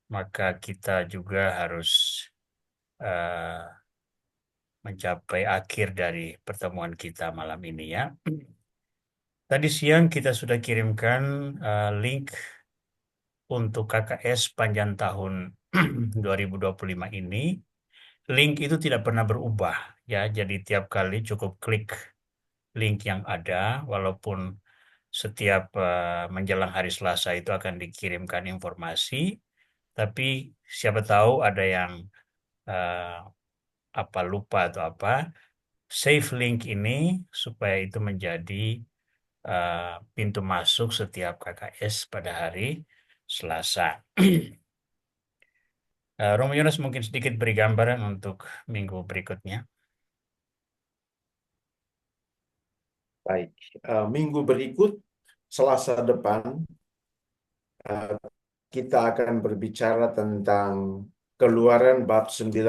maka kita juga harus eh, mencapai akhir dari pertemuan kita malam ini ya. Tadi siang kita sudah kirimkan link untuk KKS panjang tahun 2025 ini. Link itu tidak pernah berubah ya, jadi tiap kali cukup klik link yang ada, walaupun setiap menjelang hari Selasa itu akan dikirimkan informasi, tapi siapa tahu ada yang eh, apa lupa atau apa, save link ini supaya itu menjadi pintu masuk setiap KKS pada hari Selasa. Romo Yunus mungkin sedikit beri gambaran untuk minggu berikutnya. Baik, minggu berikut Selasa depan eh, kita akan berbicara tentang Keluaran bab 19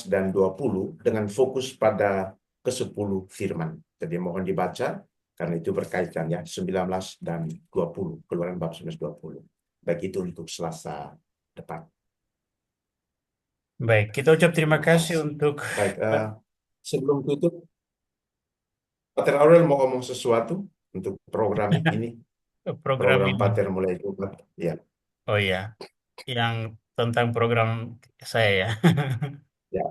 dan 20 dengan fokus pada ke-10 firman. Jadi mohon dibaca karena itu berkaitan ya 19 dan 20, Keluaran bab 19 20. Baik itu untuk Selasa depan. Baik, kita ucap terima kasih untuk Baik, sebelum tutup, Pater Aurel mau ngomong sesuatu untuk program ini, program program ini. Pater mulai Jumat. Ya, Oh ya, yang tentang program saya ya. ya.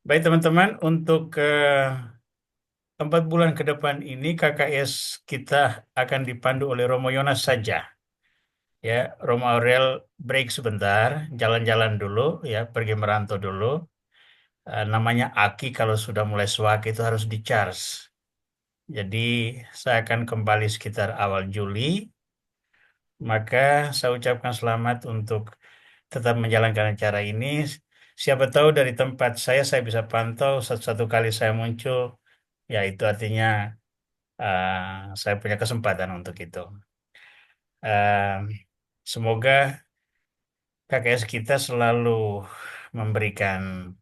Baik teman-teman, untuk 4 bulan ke depan ini KKS kita akan dipandu oleh Romo Yonas saja. Ya, Romo Aurel break sebentar, jalan-jalan dulu, ya, pergi merantau dulu. Namanya aki kalau sudah mulai swak itu harus di-charge. Jadi saya akan kembali sekitar awal Juli. Maka saya ucapkan selamat untuk tetap menjalankan acara ini. Siapa tahu dari tempat saya bisa pantau satu-satu kali saya muncul, ya itu artinya saya punya kesempatan untuk itu. Eh, Semoga KKS kita selalu memberikan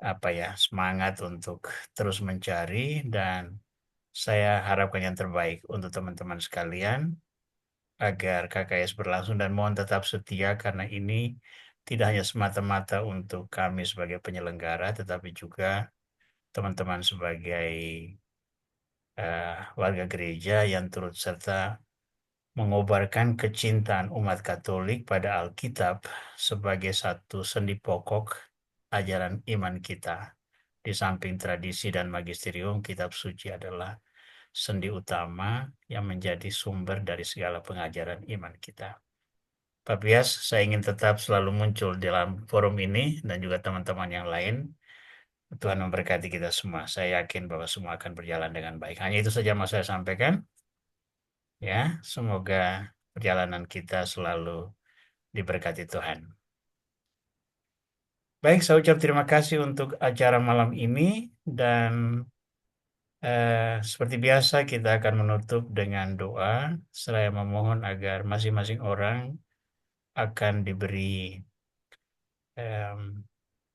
apa ya semangat untuk terus mencari, dan saya harapkan yang terbaik untuk teman-teman sekalian agar KKS berlangsung, dan mohon tetap setia karena ini tidak hanya semata-mata untuk kami sebagai penyelenggara, tetapi juga teman-teman sebagai warga gereja yang turut serta mengobarkan kecintaan umat Katolik pada Alkitab sebagai satu sendi pokok ajaran iman kita. Di samping tradisi dan magisterium, kitab suci adalah sendi utama yang menjadi sumber dari segala pengajaran iman kita. Pak Pias, saya ingin tetap selalu muncul dalam forum ini dan juga teman-teman yang lain. Tuhan memberkati kita semua. Saya yakin bahwa semua akan berjalan dengan baik. Hanya itu saja mau saya sampaikan. Ya, semoga perjalanan kita selalu diberkati Tuhan. Baik, saya ucap terima kasih untuk acara malam ini, dan seperti biasa kita akan menutup dengan doa. Saya memohon agar masing-masing orang akan diberi em,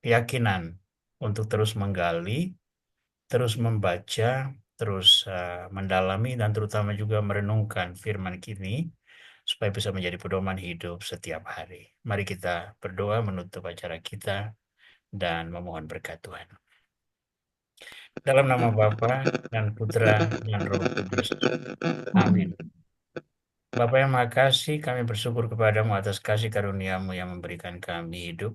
keyakinan untuk terus menggali, terus membaca, terus mendalami dan terutama juga merenungkan firman kini supaya bisa menjadi pedoman hidup setiap hari. Mari kita berdoa menutup acara kita dan memohon berkat Tuhan. Dalam nama Bapa dan Putra dan Roh Kudus. Amin. Bapa yang Maha Kasih, kami bersyukur kepadamu atas kasih karuniamu yang memberikan kami hidup.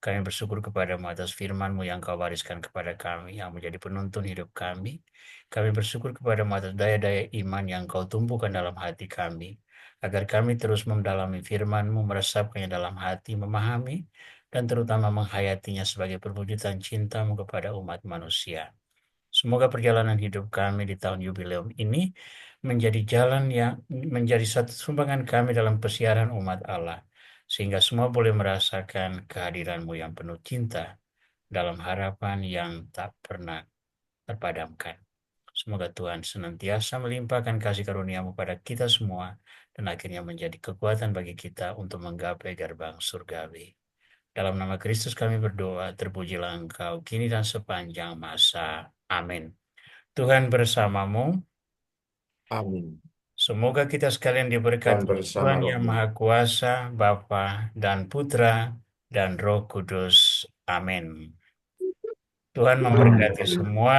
Kami bersyukur kepadamu atas firman-Mu yang Kau wariskan kepada kami, yang menjadi penuntun hidup kami. Kami bersyukur kepadamu atas daya-daya iman yang Kau tumbuhkan dalam hati kami, agar kami terus mendalami firman-Mu, meresapkannya dalam hati, memahami, dan terutama menghayatinya sebagai perwujudan cinta-Mu kepada umat manusia. Semoga perjalanan hidup kami di tahun jubileum ini menjadi jalan yang menjadi satu sumbangan kami dalam persiaran umat Allah, sehingga semua boleh merasakan kehadiran-Mu yang penuh cinta dalam harapan yang tak pernah terpadamkan. Semoga Tuhan senantiasa melimpahkan kasih karunia-Mu pada kita semua dan akhirnya menjadi kekuatan bagi kita untuk menggapai gerbang surgawi. Dalam nama Kristus kami berdoa, terpujilah Engkau kini dan sepanjang masa. Amin. Tuhan bersamamu. Amin. Semoga kita sekalian diberkati Dan bersama Tuhan yang rohmu. Maha Kuasa, Bapa dan Putra dan Roh Kudus. Amin. Tuhan memberkati semua.